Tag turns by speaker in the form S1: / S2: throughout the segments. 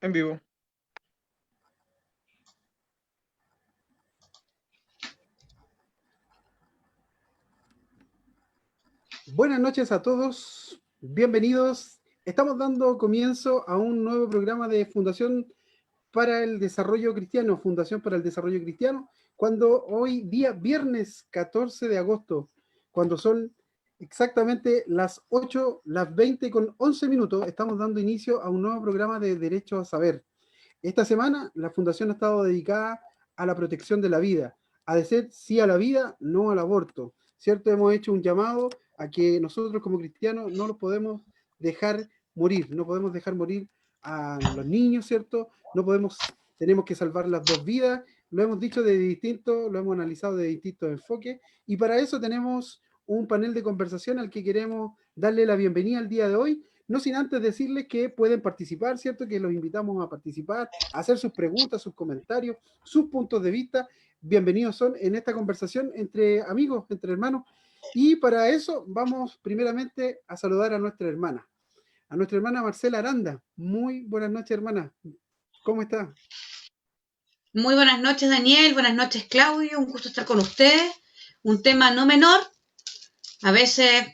S1: En vivo.
S2: Buenas noches a todos, bienvenidos. Estamos dando comienzo a un nuevo programa de Fundación para el Desarrollo Cristiano, Fundación para el Desarrollo Cristiano, cuando hoy día viernes 14 de agosto, cuando son exactamente las 8, las 20 con 11 minutos, estamos dando inicio a un nuevo programa de Derecho a Saber. Esta semana la Fundación ha estado dedicada a la protección de la vida, a decir sí a la vida, no al aborto, ¿cierto? Hemos hecho un llamado a que nosotros como cristianos no los podemos dejar morir, no podemos dejar morir a los niños, ¿cierto? No podemos, tenemos que salvar las dos vidas, lo hemos dicho de distintos, lo hemos analizado de distintos enfoques, y para eso tenemos un panel de conversación al que queremos darle la bienvenida el día de hoy, no sin antes decirles que pueden participar, ¿cierto? Que los invitamos a participar, a hacer sus preguntas, sus comentarios, sus puntos de vista. Bienvenidos son en esta conversación entre amigos, entre hermanos. Y para eso vamos primeramente a saludar a nuestra hermana Marcela Aranda. Muy buenas noches, hermana. ¿Cómo está?
S3: Muy buenas noches, Daniel. Buenas noches, Claudio. Un gusto estar con ustedes. Un tema no menor. A veces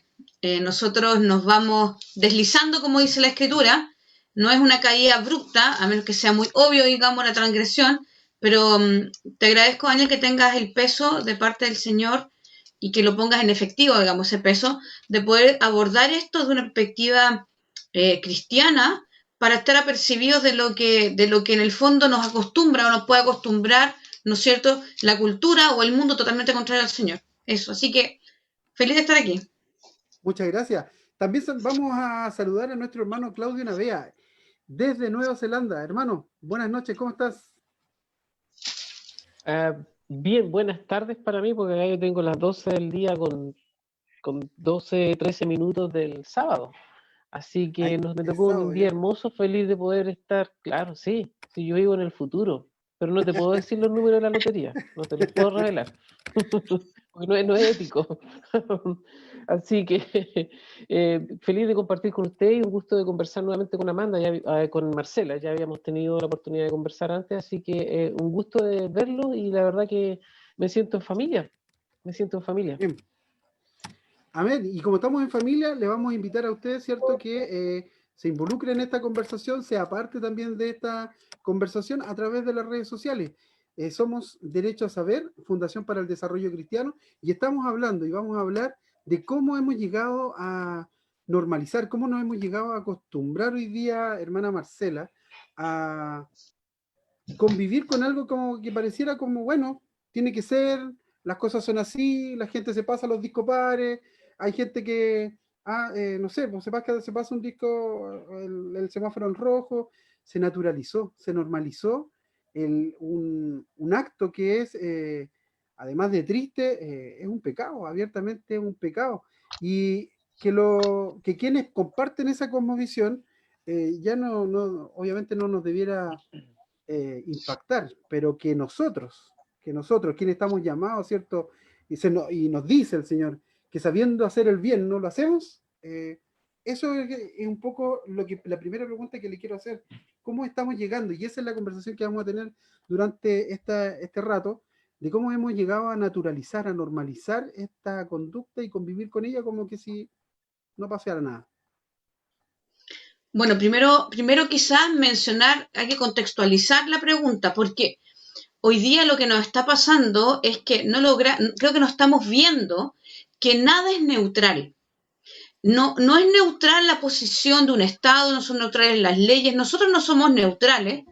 S3: nosotros nos vamos deslizando, como dice la Escritura. No es una caída abrupta, a menos que sea muy obvio, digamos, la transgresión. Pero te agradezco, Daniel, que tengas el peso de parte del Señor y que lo pongas en efectivo, digamos, ese peso, de poder abordar esto de una perspectiva cristiana, para estar apercibidos de lo que en el fondo nos acostumbra o nos puede acostumbrar, ¿no es cierto?, la cultura o el mundo totalmente contrario al Señor. Eso, así que feliz de estar aquí.
S2: Muchas gracias. También vamos a saludar a nuestro hermano Claudio Navea, desde Nueva Zelanda. Hermano, buenas noches, ¿cómo estás?
S4: Bien, buenas tardes para mí, porque acá yo tengo las 12 del día con 12, 13 minutos del sábado. Así que me tocó un día hermoso, feliz de poder estar. Claro, sí, yo vivo en el futuro, pero no te puedo decir los números de la lotería, no te los puedo revelar, porque no es ético. Así que feliz de compartir con usted y un gusto de conversar nuevamente con Amanda, con Marcela. Ya habíamos tenido la oportunidad de conversar antes, así que un gusto de verlo y la verdad que me siento en familia.
S2: Bien. Amén. Y como estamos en familia, le vamos a invitar a ustedes, ¿cierto?, que se involucren en esta conversación, sea parte también de esta conversación a través de las redes sociales. Somos Derecho a Saber, Fundación para el Desarrollo Cristiano, y estamos hablando y vamos a hablar de cómo hemos llegado a normalizar, cómo nos hemos llegado a acostumbrar hoy día, hermana Marcela, a convivir con algo como que pareciera como, bueno, tiene que ser, las cosas son así, la gente se pasa los discos pares, hay gente que, no sé, pues se pasa un disco, el semáforo en rojo, se naturalizó, se normalizó un acto que es, además de triste, es un pecado, abiertamente es un pecado. Y que quienes comparten esa cosmovisión, ya obviamente no nos debiera impactar, pero que nosotros, quienes estamos llamados, ¿cierto? Y nos dice el Señor que sabiendo hacer el bien no lo hacemos, eso es un poco la primera pregunta que le quiero hacer. ¿Cómo estamos llegando? Y esa es la conversación que vamos a tener durante este rato, de cómo hemos llegado a naturalizar, a normalizar esta conducta y convivir con ella como que si no pasara nada.
S3: Bueno, primero quizás mencionar, hay que contextualizar la pregunta, porque hoy día lo que nos está pasando es que creo que no estamos viendo que nada es neutral. No es neutral la posición de un Estado, no son neutrales las leyes, nosotros no somos neutrales,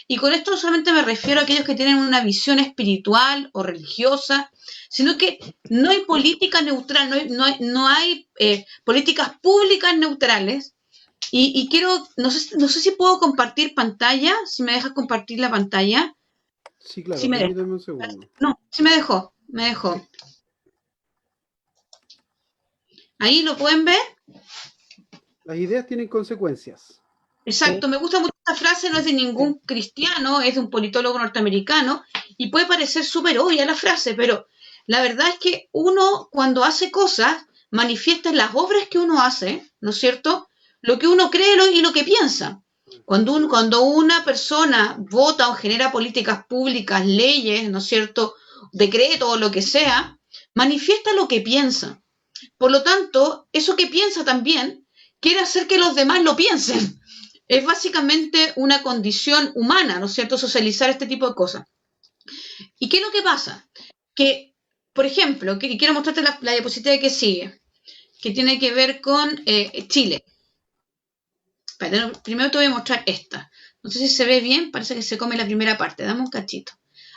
S3: y con esto no solamente me refiero a aquellos que tienen una visión espiritual o religiosa, sino que no hay política neutral, no hay políticas públicas neutrales. Y quiero, no sé si puedo compartir pantalla, si me dejas compartir la pantalla.
S2: Sí, claro, permítame un segundo.
S3: No, sí me dejó. Sí. ¿Ahí lo pueden ver?
S2: Las ideas tienen consecuencias.
S3: Exacto, me gusta mucho esta frase, no es de ningún cristiano, es de un politólogo norteamericano, y puede parecer súper obvia la frase, pero la verdad es que uno cuando hace cosas manifiesta en las obras que uno hace, ¿no es cierto? Lo que uno cree y lo que piensa. Cuando una persona vota o genera políticas públicas, leyes, ¿no es cierto?, decretos o lo que sea, manifiesta lo que piensa. Por lo tanto, eso que piensa también quiere hacer que los demás lo piensen. Es básicamente una condición humana, ¿no es cierto?, socializar este tipo de cosas. ¿Y qué es lo que pasa? Que, por ejemplo, que quiero mostrarte la diapositiva que sigue, que tiene que ver con Chile. Primero te voy a mostrar esta. No sé si se ve bien, parece que se come la primera parte. Dame un cachito.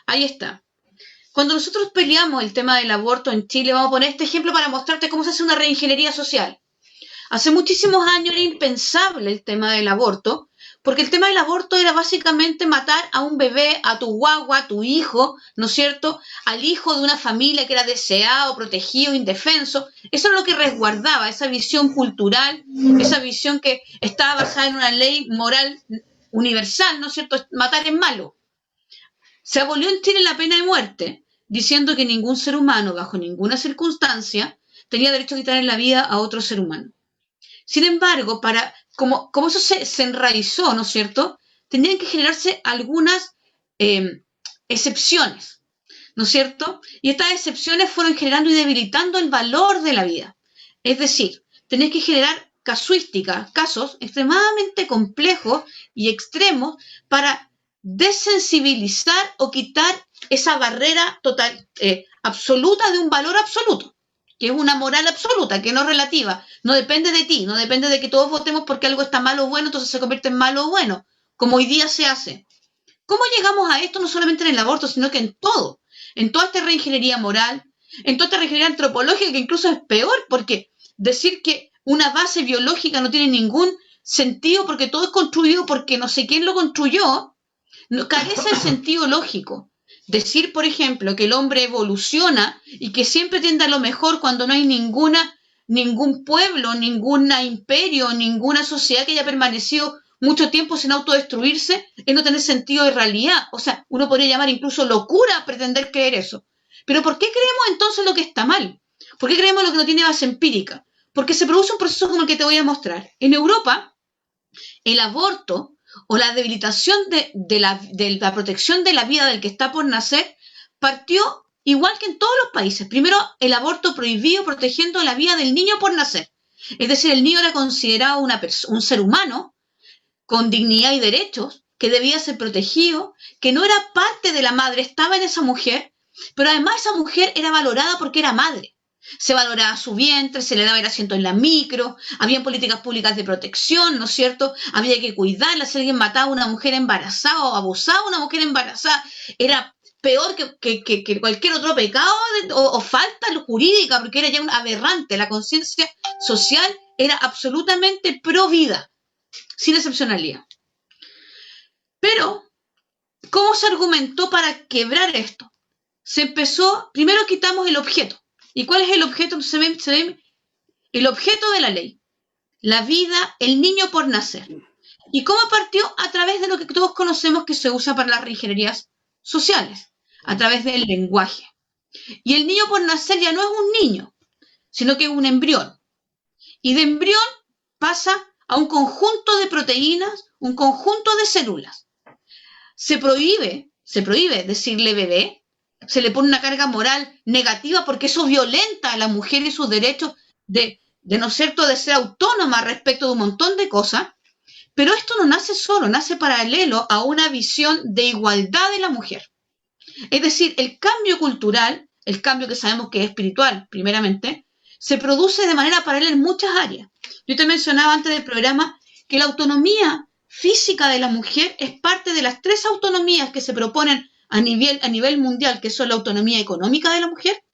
S3: Ahí está. Cuando nosotros peleamos el tema del aborto en Chile, vamos a poner este ejemplo para mostrarte cómo se hace una reingeniería social. Hace muchísimos años era impensable el tema del aborto, porque el tema del aborto era básicamente matar a un bebé, a tu guagua, a tu hijo, ¿no es cierto?, al hijo de una familia que era deseado, protegido, indefenso. Eso es lo que resguardaba, esa visión cultural, esa visión que estaba basada en una ley moral universal, ¿no es cierto?, matar es malo. Se abolió en Chile la pena de muerte, diciendo que ningún ser humano, bajo ninguna circunstancia, tenía derecho a quitarle la vida a otro ser humano. Sin embargo, como eso se enraizó, ¿no es cierto?, tendrían que generarse algunas excepciones, ¿no es cierto? Y estas excepciones fueron generando y debilitando el valor de la vida. Es decir, tenés que generar casuística, casos extremadamente complejos y extremos para desensibilizar o quitar esa barrera total, absoluta de un valor absoluto, que es una moral absoluta, que no es relativa, no depende de ti, no depende de que todos votemos porque algo está malo o bueno, entonces se convierte en malo o bueno, como hoy día se hace. ¿Cómo llegamos a esto? No solamente en el aborto, sino que en todo, en toda esta reingeniería moral, en toda esta reingeniería antropológica, que incluso es peor, porque decir que una base biológica no tiene ningún sentido porque todo es construido porque no sé quién lo construyó, no, carece de sentido lógico. Decir, por ejemplo, que el hombre evoluciona y que siempre tiende a lo mejor cuando no hay ningún pueblo, ningún imperio, ninguna sociedad que haya permanecido mucho tiempo sin autodestruirse, es no tener sentido de realidad. O sea, uno podría llamar incluso locura pretender creer eso. Pero ¿por qué creemos entonces lo que está mal? ¿Por qué creemos lo que no tiene base empírica? Porque se produce un proceso como el que te voy a mostrar. En Europa, el aborto o la debilitación de la protección de la vida del que está por nacer partió igual que en todos los países. Primero, el aborto prohibido protegiendo la vida del niño por nacer. Es decir, el niño era considerado un ser humano con dignidad y derechos, que debía ser protegido, que no era parte de la madre, estaba en esa mujer, pero además esa mujer era valorada porque era madre. Se valoraba su vientre, se le daba el asiento en la micro, había políticas públicas de protección, ¿no es cierto? Había que cuidarla. Si alguien mataba a una mujer embarazada o abusaba a una mujer embarazada, era peor que cualquier otro pecado o falta jurídica, porque era ya un aberrante. La conciencia social era absolutamente pro vida, sin excepcionalidad. Pero, ¿cómo se argumentó para quebrar esto? Se empezó, primero quitamos el objeto. ¿Y cuál es el objeto? Se ve el objeto de la ley. La vida, el niño por nacer. ¿Y cómo partió? A través de lo que todos conocemos que se usa para las reingenierías sociales, a través del lenguaje. Y el niño por nacer ya no es un niño, sino que es un embrión. Y de embrión pasa a un conjunto de proteínas, un conjunto de células. Se prohíbe decirle bebé, se le pone una carga moral negativa porque eso violenta a la mujer y sus derechos de no ser autónoma respecto de un montón de cosas, pero esto no nace solo, nace paralelo a una visión de igualdad de la mujer. Es decir, el cambio cultural, el cambio que sabemos que es espiritual, primeramente, se produce de manera paralela en muchas áreas. Yo te mencionaba antes del programa que la autonomía física de la mujer es parte de las 3 autonomías que se proponen a nivel mundial, que son la autonomía económica de la mujer,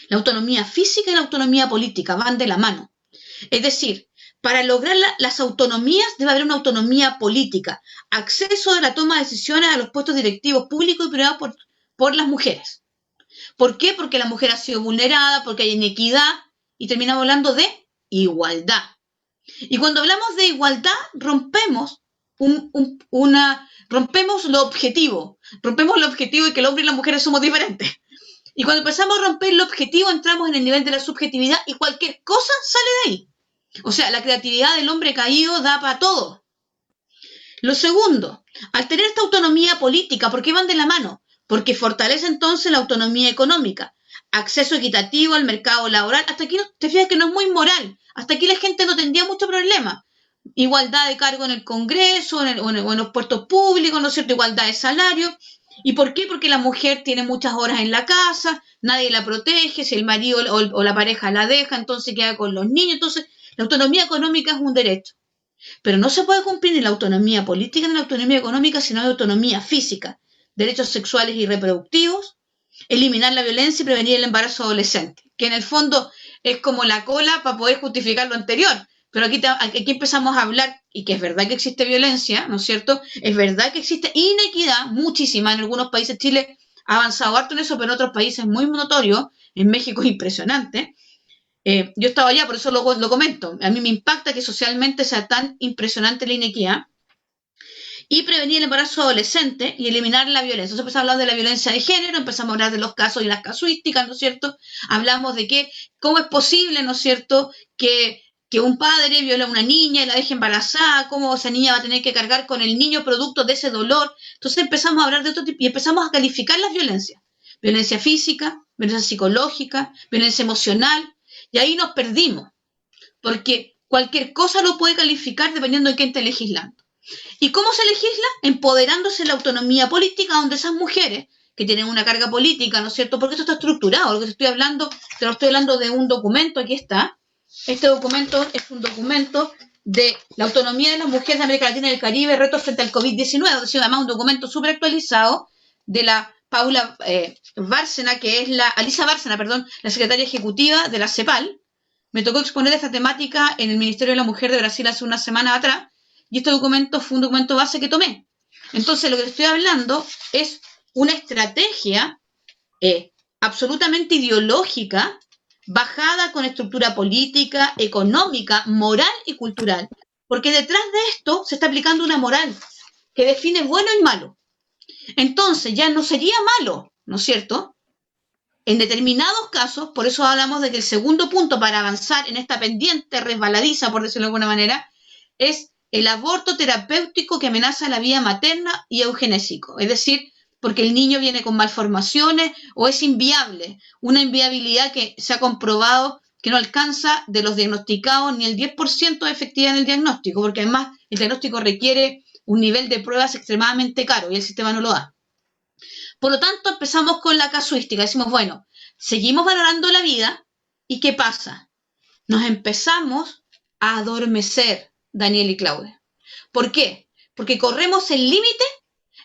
S3: la autonomía física y la autonomía política, van de la mano. Es decir, para lograr las autonomías debe haber una autonomía política, acceso de la toma de decisiones a los puestos directivos públicos y privados por las mujeres. ¿Por qué? Porque la mujer ha sido vulnerada, porque hay inequidad y terminamos hablando de igualdad. Y cuando hablamos de igualdad rompemos rompemos lo objetivo de que el hombre y las mujeres somos diferentes. Y cuando empezamos a romper el objetivo, entramos en el nivel de la subjetividad y cualquier cosa sale de ahí. O sea, la creatividad del hombre caído da para todo. Lo segundo, al tener esta autonomía política, ¿por qué van de la mano? Porque fortalece entonces la autonomía económica, acceso equitativo al mercado laboral. Hasta aquí te fijas que no es muy moral. Hasta aquí la gente no tendría mucho problema. Igualdad de cargo en el Congreso, o en los puestos públicos, ¿no es cierto? Igualdad de salario. ¿Y por qué? Porque la mujer tiene muchas horas en la casa, nadie la protege, si el marido o la pareja la deja, entonces queda con los niños. Entonces, la autonomía económica es un derecho. Pero no se puede cumplir ni la autonomía política ni la autonomía económica si no hay autonomía física, derechos sexuales y reproductivos, eliminar la violencia y prevenir el embarazo adolescente, que en el fondo es como la cola para poder justificar lo anterior. Pero aquí empezamos a hablar, y que es verdad que existe violencia, ¿no es cierto? Es verdad que existe inequidad, muchísima. En algunos países Chile ha avanzado harto en eso, pero en otros países muy notorio. En México es impresionante. Yo estaba allá, por eso lo comento. A mí me impacta que socialmente sea tan impresionante la inequidad. Y prevenir el embarazo adolescente y eliminar la violencia. Entonces empezamos a hablar de la violencia de género, empezamos a hablar de los casos y las casuísticas, ¿no es cierto? Hablamos de cómo es posible, ¿no es cierto?, que un padre viola a una niña y la deje embarazada, cómo esa niña va a tener que cargar con el niño producto de ese dolor. Entonces empezamos a hablar de otro tipo y empezamos a calificar las violencias. Violencia física, violencia psicológica, violencia emocional, y ahí nos perdimos, porque cualquier cosa lo puede calificar dependiendo de quién esté legislando. ¿Y cómo se legisla? Empoderándose la autonomía política, donde esas mujeres que tienen una carga política, ¿no es cierto? Porque esto está estructurado, lo que te estoy hablando de un documento, aquí está. Este documento es un documento de la autonomía de las mujeres de América Latina y el Caribe, retos frente al COVID-19, además un documento súper actualizado de la Paula Bárcena, que es Alisa Bárcena, perdón, la secretaria ejecutiva de la CEPAL. Me tocó exponer esta temática en el Ministerio de la Mujer de Brasil hace una semana atrás, y este documento fue un documento base que tomé. Entonces, lo que estoy hablando es una estrategia absolutamente ideológica, bajada con estructura política, económica, moral y cultural. Porque detrás de esto se está aplicando una moral que define bueno y malo. Entonces, ya no sería malo, ¿no es cierto? En determinados casos, por eso hablamos de que el segundo punto para avanzar en esta pendiente resbaladiza, por decirlo de alguna manera, es el aborto terapéutico que amenaza la vida materna y eugenésico. Es decir, porque el niño viene con malformaciones o es inviable, una inviabilidad que se ha comprobado que no alcanza de los diagnosticados ni el 10% de efectividad en el diagnóstico, porque además el diagnóstico requiere un nivel de pruebas extremadamente caro y el sistema no lo da. Por lo tanto, empezamos con la casuística. Decimos, bueno, seguimos valorando la vida y ¿qué pasa? Nos empezamos a adormecer, Daniel y Claudia. ¿Por qué? Porque corremos el límite.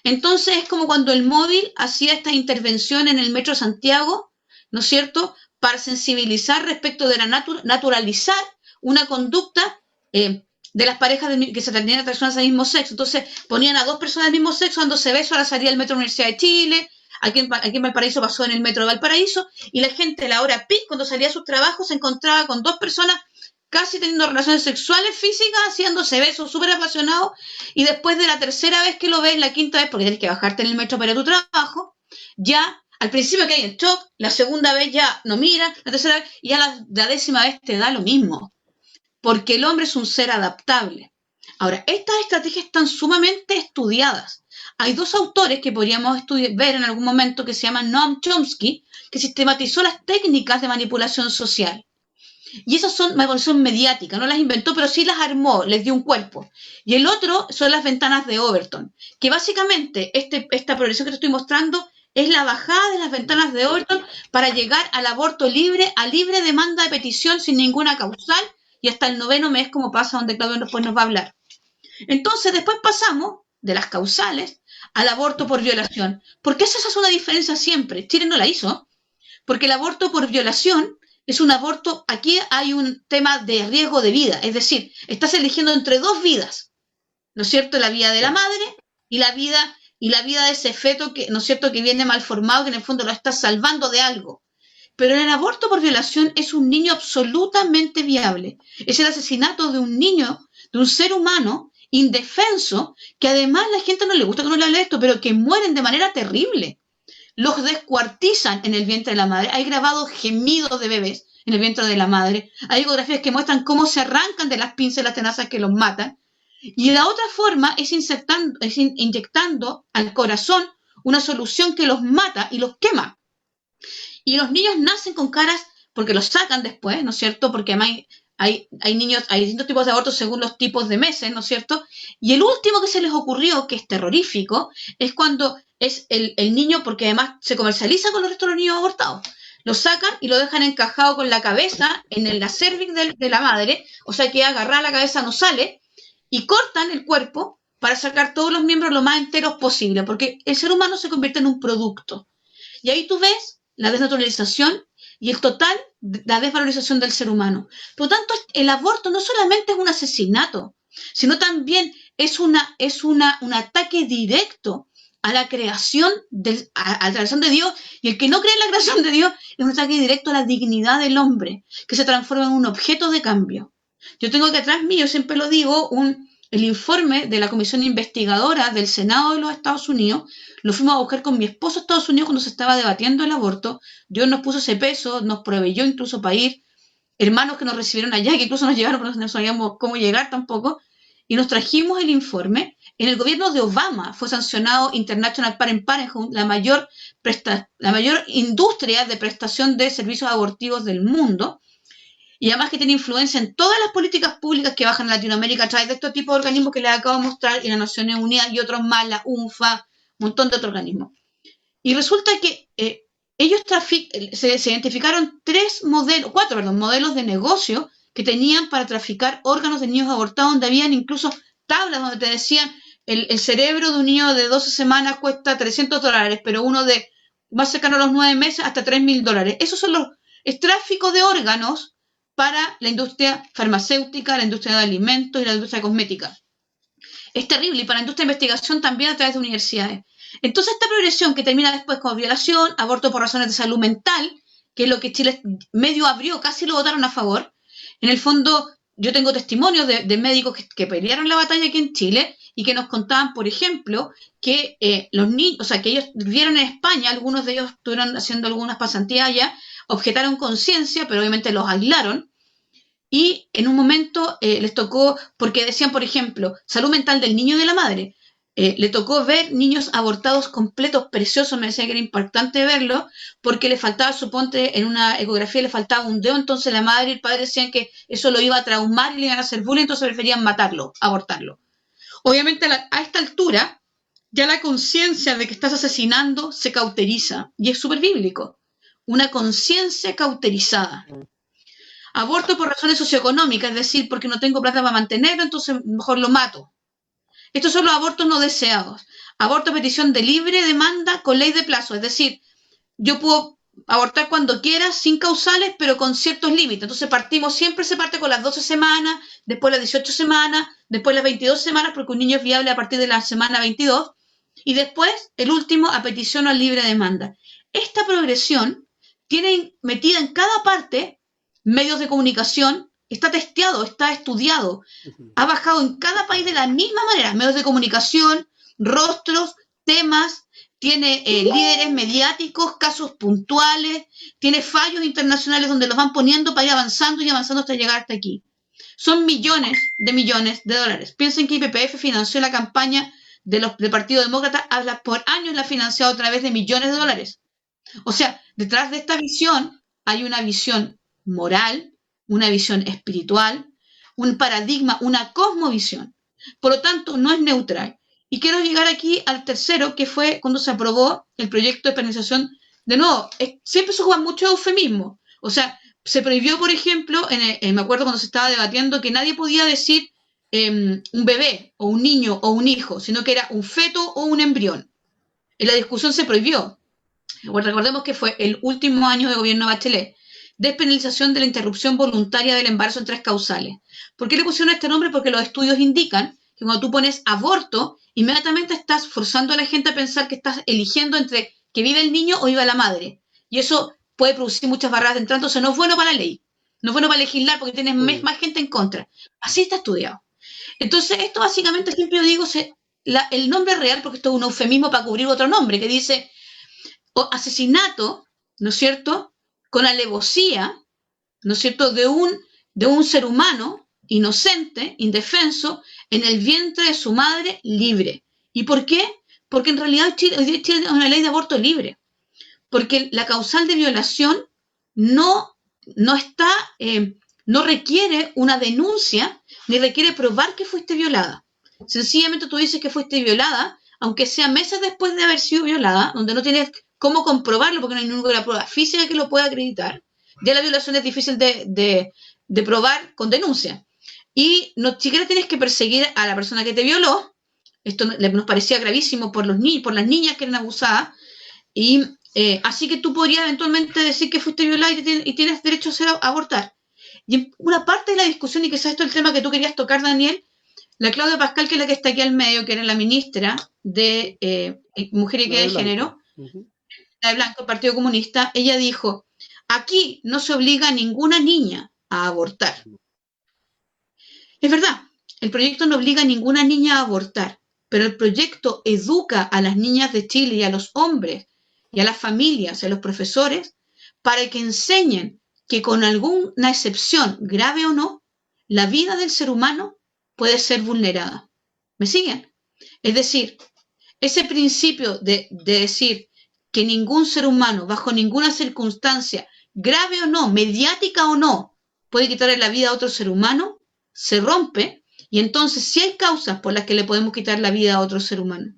S3: Entonces es como cuando el móvil hacía esta intervención en el Metro Santiago, ¿no es cierto?, para sensibilizar respecto de naturalizar una conducta de las parejas que se tenían personas del mismo sexo. Entonces ponían a dos personas del mismo sexo dándose besos a la salida del Metro Universidad de Chile. Aquí en Valparaíso pasó en el Metro de Valparaíso, y la gente a la hora pic, cuando salía a sus trabajos, se encontraba con dos personas casi teniendo relaciones sexuales físicas, haciéndose besos súper apasionados, y después de la tercera vez que lo ves, la quinta vez, porque tienes que bajarte en el metro para tu trabajo, ya al principio que hay en shock, la segunda vez ya no mira, la tercera vez, y ya la décima vez te da lo mismo, porque el hombre es un ser adaptable. Ahora, estas estrategias están sumamente estudiadas. Hay dos autores que podríamos ver en algún momento que se llaman Noam Chomsky, que sistematizó las técnicas de manipulación social. Y esas son manipulación mediática, no las inventó, pero sí las armó, les dio un cuerpo. Y el otro son las ventanas de Overton, que básicamente esta progresión que te estoy mostrando es la bajada de las ventanas de Overton para llegar al aborto libre, a libre demanda de petición sin ninguna causal, y hasta el 9º mes, como pasa, donde Claudio después nos va a hablar. Entonces, después pasamos de las causales al aborto por violación. ¿Por qué esa es una diferencia siempre? Chile no la hizo, porque el aborto por violación es un aborto, aquí hay un tema de riesgo de vida, es decir, estás eligiendo entre dos vidas, ¿no es cierto?, la vida de la madre y la vida de ese feto que, ¿no es cierto?, que viene mal formado, que en el fondo lo estás salvando de algo. Pero en el aborto por violación es un niño absolutamente viable, es el asesinato de un niño, de un ser humano indefenso, que además la gente no le gusta que no le hable de esto, pero que mueren de manera terrible. los descuartizan en el vientre de la madre, hay grabados gemidos de bebés en el vientre de la madre, hay ecografías que muestran cómo se arrancan de las pinzas y las tenazas que los matan, y la otra forma es inyectando al corazón una solución que los mata y los quema. Y los niños nacen con caras, porque los sacan después, ¿no es cierto? Porque además hay niños, hay distintos tipos de abortos según los tipos de meses, ¿no es cierto? Y el último que se les ocurrió, que es terrorífico, es cuando es el niño, porque además se comercializa con los restos de los niños abortados. Lo sacan y lo dejan encajado con la cabeza en la cervix de la madre, o sea que agarrada la cabeza no sale, y cortan el cuerpo para sacar todos los miembros lo más enteros posible, porque el ser humano se convierte en un producto. Y ahí tú ves la desnaturalización y la desvalorización del ser humano. Por lo tanto, el aborto no solamente es un asesinato, sino también es un ataque directo a la creación a la creación de Dios, y el que no cree en la creación de Dios es un ataque directo a la dignidad del hombre, que se transforma en un objeto de cambio. Yo tengo que atrás mío, siempre lo digo, el informe de la comisión investigadora del Senado de los Estados Unidos. Lo fuimos a buscar con mi esposo a Estados Unidos cuando se estaba debatiendo el aborto. Dios nos puso ese peso, nos proveyó incluso para ir, hermanos que nos recibieron allá, que incluso nos llevaron, pero no sabíamos cómo llegar tampoco, y nos trajimos el informe. En el gobierno de Obama fue sancionado International Parent Parenthood, la mayor industria de prestación de servicios abortivos del mundo, y además que tiene influencia en todas las políticas públicas que bajan a Latinoamérica a través de estos tipos de organismos que les acabo de mostrar, y las Naciones Unidas y otros más, la UNFA, un montón de otros organismos. Y resulta que ellos se identificaron cuatro modelos de negocio que tenían para traficar órganos de niños abortados, donde habían incluso tablas donde te decían el cerebro de un niño de 12 semanas cuesta $300, pero uno de más cercano a los 9 meses hasta $3.000. Esos son es tráfico de órganos para la industria farmacéutica, la industria de alimentos y la industria cosmética. Es terrible, y para la industria de investigación también a través de universidades. Entonces esta progresión que termina después con violación, aborto por razones de salud mental, que es lo que Chile medio abrió, casi lo votaron a favor. En el fondo, yo tengo testimonios de médicos que pelearon la batalla aquí en Chile y que nos contaban, por ejemplo, que los niños, o sea, que ellos vivieron en España, algunos de ellos estuvieron haciendo algunas pasantías allá, objetaron conciencia, pero obviamente los aislaron, y en un momento les tocó, porque decían, por ejemplo, salud mental del niño y de la madre, le tocó ver niños abortados completos, preciosos, me decía que era impactante verlo, porque le faltaba, suponte, en una ecografía le faltaba un dedo, entonces la madre y el padre decían que eso lo iba a traumar y le iban a hacer bullying, entonces preferían matarlo, abortarlo. Obviamente a esta altura, ya la conciencia de que estás asesinando se cauteriza, y es súper bíblico, una conciencia cauterizada. Aborto por razones socioeconómicas, es decir, porque no tengo plata para mantenerlo, entonces mejor lo mato. Estos son los abortos no deseados. Aborto a petición de libre demanda con ley de plazo, es decir, yo puedo abortar cuando quiera, sin causales, pero con ciertos límites. Entonces siempre se parte con las 12 semanas, después las 18 semanas, después las 22 semanas, porque un niño es viable a partir de la semana 22, y después, el último, a petición o libre demanda. Esta progresión tiene metida en cada parte medios de comunicación, está testeado, está estudiado, ha bajado en cada país de la misma manera, medios de comunicación, rostros, temas, tiene líderes mediáticos, casos puntuales, tiene fallos internacionales donde los van poniendo para ir avanzando y avanzando hasta llegar hasta aquí. Son millones de dólares. Piensen que IPPF financió la campaña del Partido Demócrata, por años la ha financiado a través de millones de dólares. O sea, detrás de esta visión hay una visión moral, una visión espiritual, un paradigma, una cosmovisión. Por lo tanto, no es neutral. Y quiero llegar aquí al tercero, que fue cuando se aprobó el proyecto de penalización. De nuevo, siempre se juega mucho eufemismo. O sea, se prohibió, por ejemplo, me acuerdo cuando se estaba debatiendo, que nadie podía decir un bebé, o un niño, o un hijo, sino que era un feto o un embrión. En la discusión se prohibió. Recordemos que fue el último año de gobierno de Bachelet. Despenalización de la interrupción voluntaria del embarazo en 3 causales. ¿Por qué le pusieron este nombre? Porque los estudios indican que cuando tú pones aborto, inmediatamente estás forzando a la gente a pensar que estás eligiendo entre que vive el niño o viva la madre. Y eso puede producir muchas barreras de entrada, entonces no es bueno para la ley, no es bueno para legislar porque tienes más gente en contra. Así está estudiado. Entonces, esto básicamente, siempre yo digo, el nombre real, porque esto es un eufemismo para cubrir otro nombre, que dice o asesinato, ¿no es cierto?, con alevosía, ¿no es cierto?, de un ser humano inocente, indefenso, en el vientre de su madre, libre. ¿Y por qué? Porque en realidad Chile es una ley de aborto libre. Porque la causal de violación no requiere una denuncia, ni requiere probar que fuiste violada. Sencillamente tú dices que fuiste violada, aunque sea meses después de haber sido violada, donde no tienes cómo comprobarlo porque no hay ninguna prueba física que lo pueda acreditar. Ya la violación es difícil de probar con denuncia. Y no siquiera tienes que perseguir a la persona que te violó. Esto nos parecía gravísimo por las niñas que eran abusadas. Y así que tú podrías eventualmente decir que fuiste violada y tienes derecho a abortar. Y en una parte de la discusión, y quizás esto es el tema que tú querías tocar, Daniel, la Claudia Pascal, que es la que está aquí al medio, que era la ministra de Mujer y Equidad de Género, la de Blanco, el Partido Comunista, ella dijo, aquí no se obliga a ninguna niña a abortar. Es verdad, el proyecto no obliga a ninguna niña a abortar, pero el proyecto educa a las niñas de Chile y a los hombres y a las familias y a los profesores para que enseñen que con alguna excepción, grave o no, la vida del ser humano puede ser vulnerada. ¿Me siguen? Es decir, ese principio de decir que ningún ser humano, bajo ninguna circunstancia, grave o no, mediática o no, puede quitarle la vida a otro ser humano, se rompe, y entonces sí hay causas por las que le podemos quitar la vida a otro ser humano.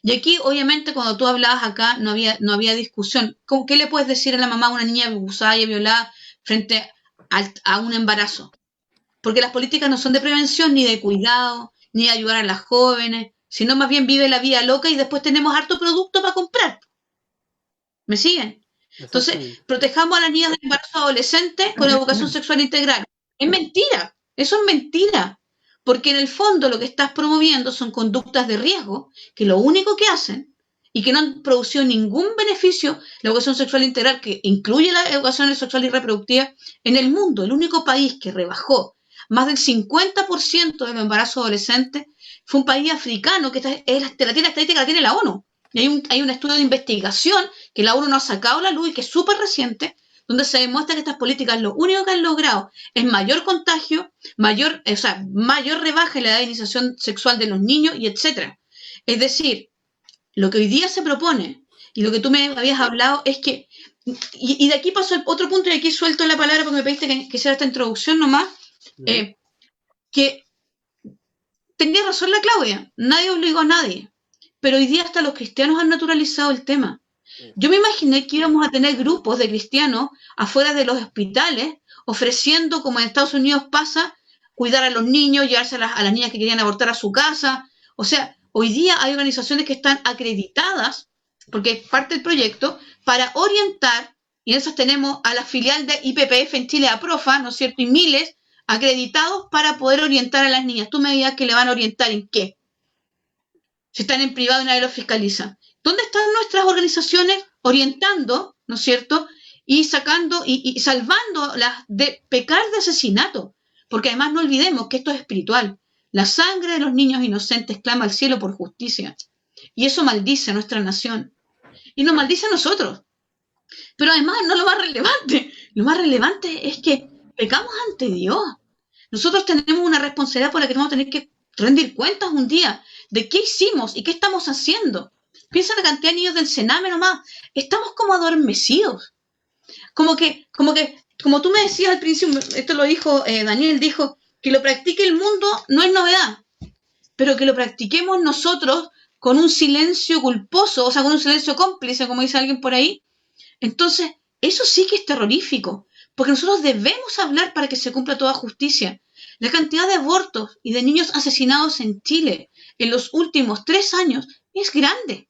S3: Y aquí, obviamente, cuando tú hablabas acá, no había discusión. ¿Qué le puedes decir a la mamá a una niña abusada y violada frente a un embarazo? Porque las políticas no son de prevención, ni de cuidado, ni de ayudar a las jóvenes, sino más bien vive la vida loca y después tenemos harto producto para comprar. ¿Me siguen? Entonces, protejamos a las niñas de embarazo adolescente con educación sexual integral. Es mentira, eso es mentira. Porque en el fondo lo que estás promoviendo son conductas de riesgo que lo único que hacen y que no han producido ningún beneficio, la educación sexual integral, que incluye la educación sexual y reproductiva, en el mundo, el único país que rebajó más del 50% de los embarazos adolescentes fue un país africano, que la estadística la tiene la ONU. Y hay un estudio de investigación que la ONU no ha sacado a la luz y que es súper reciente, donde se demuestra que estas políticas lo único que han logrado es mayor contagio, mayor rebaja en la edad de iniciación sexual de los niños, y etcétera. Es decir, lo que hoy día se propone, y lo que tú me habías hablado, es que, y de aquí paso al otro punto, y aquí suelto la palabra porque me pediste que hiciera esta introducción nomás, que tenía razón la Claudia, nadie obligó a nadie, pero hoy día hasta los cristianos han naturalizado el tema. Yo me imaginé que íbamos a tener grupos de cristianos afuera de los hospitales ofreciendo, como en Estados Unidos pasa, cuidar a los niños, llevarse a las niñas que querían abortar a su casa. O sea, hoy día hay organizaciones que están acreditadas, porque es parte del proyecto, para orientar, y en esas tenemos a la filial de IPPF en Chile, APROFA, ¿no es cierto?, y miles acreditados para poder orientar a las niñas. Tú me digas que le van a orientar ¿en qué? Si están en privado y nadie los fiscaliza. ¿Dónde están nuestras organizaciones orientando, ¿no es cierto?, y sacando y salvándolas de pecar de asesinato? Porque además no olvidemos que esto es espiritual. La sangre de los niños inocentes clama al cielo por justicia. Y eso maldice a nuestra nación. Y nos maldice a nosotros. Pero además no lo más relevante. Lo más relevante es que pecamos ante Dios. Nosotros tenemos una responsabilidad por la que vamos a tener que rendir cuentas un día de qué hicimos y qué estamos haciendo. Piensa en la cantidad de niños del Sename nomás. Estamos como adormecidos. Como tú me decías al principio, esto lo dijo Daniel, dijo que lo practique el mundo no es novedad, pero que lo practiquemos nosotros con un silencio culposo, o sea, con un silencio cómplice, como dice alguien por ahí. Entonces, eso sí que es terrorífico, porque nosotros debemos hablar para que se cumpla toda justicia. La cantidad de abortos y de niños asesinados en Chile en los últimos 3 años es grande.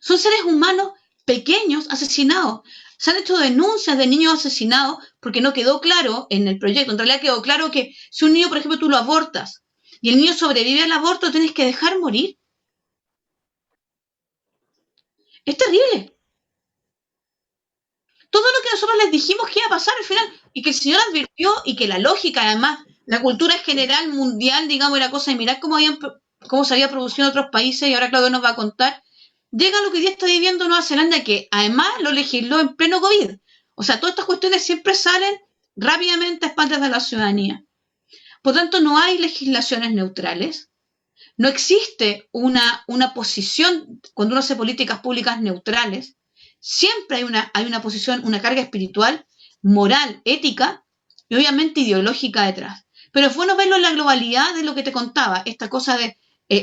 S3: Son seres humanos pequeños asesinados. Se han hecho denuncias de niños asesinados porque no quedó claro en el proyecto. En realidad quedó claro que si un niño, por ejemplo, tú lo abortas y el niño sobrevive al aborto, lo tienes que dejar morir. Es terrible. Todo lo que nosotros les dijimos que iba a pasar al final y que el Señor advirtió y que la lógica, además, la cultura general, mundial, digamos, era cosa de mirar cómo se había producido en otros países, y ahora Claudio nos va a contar llega lo que hoy día está viviendo Nueva Zelanda, que además lo legisló en pleno COVID. O sea, todas estas cuestiones siempre salen rápidamente a espaldas de la ciudadanía. Por tanto, no hay legislaciones neutrales. No existe una posición, cuando uno hace políticas públicas neutrales, siempre hay una posición, una carga espiritual, moral, ética y obviamente ideológica detrás. Pero es bueno verlo en la globalidad de lo que te contaba, esta cosa de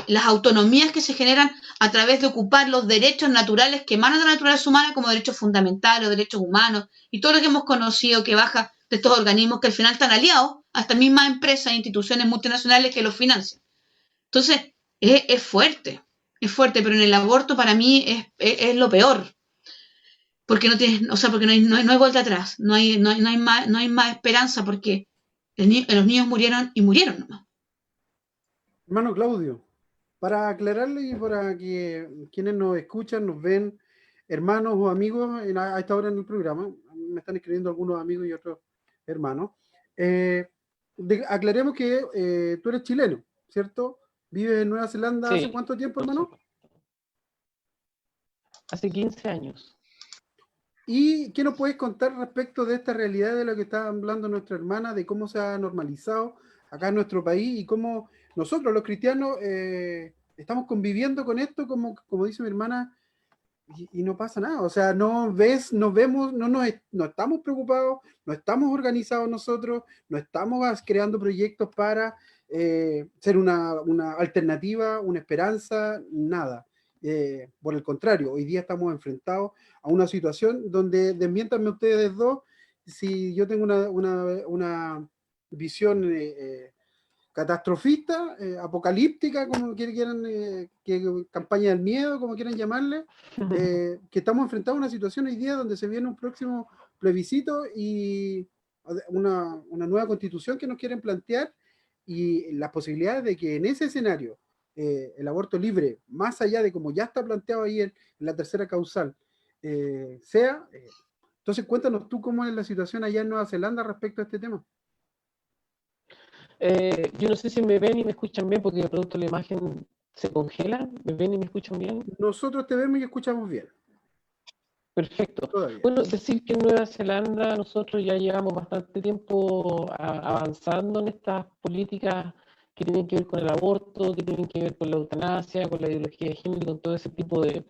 S3: las autonomías que se generan a través de ocupar los derechos naturales que emanan de la naturaleza humana como derechos fundamentales o derechos humanos y todo lo que hemos conocido que baja de estos organismos que al final están aliados a estas mismas empresas e instituciones multinacionales que los financian. Entonces, es fuerte, pero en el aborto para mí es lo peor. Porque no tienes, o sea, porque no hay vuelta atrás, no hay más esperanza, porque los niños murieron y murieron nomás.
S2: Hermano Claudio, para aclararle y para que quienes nos escuchan, nos ven, hermanos o amigos a esta hora en el programa, me están escribiendo algunos amigos y otros hermanos, aclaremos que tú eres chileno, ¿cierto? ¿Vives en Nueva Zelanda
S4: Sí,
S2: hace cuánto tiempo, hermano?
S4: hace 15 años.
S2: ¿Y qué nos puedes contar respecto de esta realidad de la que está hablando nuestra hermana, de cómo se ha normalizado acá en nuestro país y cómo nosotros los cristianos estamos conviviendo con esto, como dice mi hermana, y no pasa nada? O sea, no vemos, no estamos preocupados, no estamos organizados nosotros, no estamos creando proyectos para ser una alternativa, una esperanza, nada. Por el contrario, hoy día estamos enfrentados a una situación donde, desmiéntanme ustedes dos, si yo tengo una visión catastrofista, apocalíptica, como quieran, que campaña del miedo, como quieran llamarle, que estamos enfrentados a una situación hoy día donde se viene un próximo plebiscito y una nueva constitución que nos quieren plantear, y las posibilidades de que en ese escenario el aborto libre, más allá de como ya está planteado ahí en la tercera causal, sea. Entonces, cuéntanos tú cómo es la situación allá en Nueva Zelanda respecto a este tema.
S4: Yo no sé si me ven y me escuchan bien, porque de pronto la imagen se congela. ¿Me ven y me escuchan bien?
S2: Nosotros te vemos y escuchamos bien.
S4: Perfecto.
S2: Todavía.
S4: Bueno, decir que en Nueva Zelanda nosotros ya llevamos bastante tiempo avanzando en estas políticas que tienen que ver con el aborto, que tienen que ver con la eutanasia, con la ideología de género, con todo ese tipo de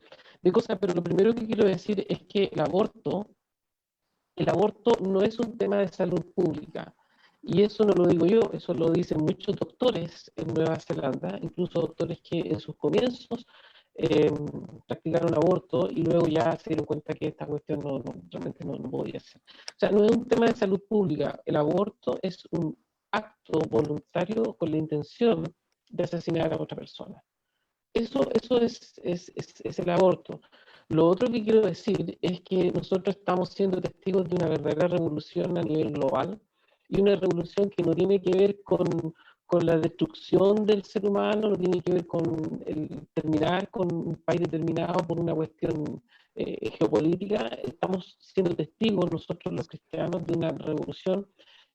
S4: cosas, pero lo primero que quiero decir es que el aborto no es un tema de salud pública. Y eso no lo digo yo, eso lo dicen muchos doctores en Nueva Zelanda, incluso doctores que en sus comienzos practicaron aborto y luego ya se dieron cuenta que esta cuestión realmente no podía ser. O sea, no es un tema de salud pública, el aborto es un acto voluntario con la intención de asesinar a otra persona. Eso es el aborto. Lo otro que quiero decir es que nosotros estamos siendo testigos de una verdadera revolución a nivel global, y una revolución que no tiene que ver con la destrucción del ser humano, no tiene que ver con el terminar con un país determinado por una cuestión geopolítica. Estamos siendo testigos nosotros los cristianos de una revolución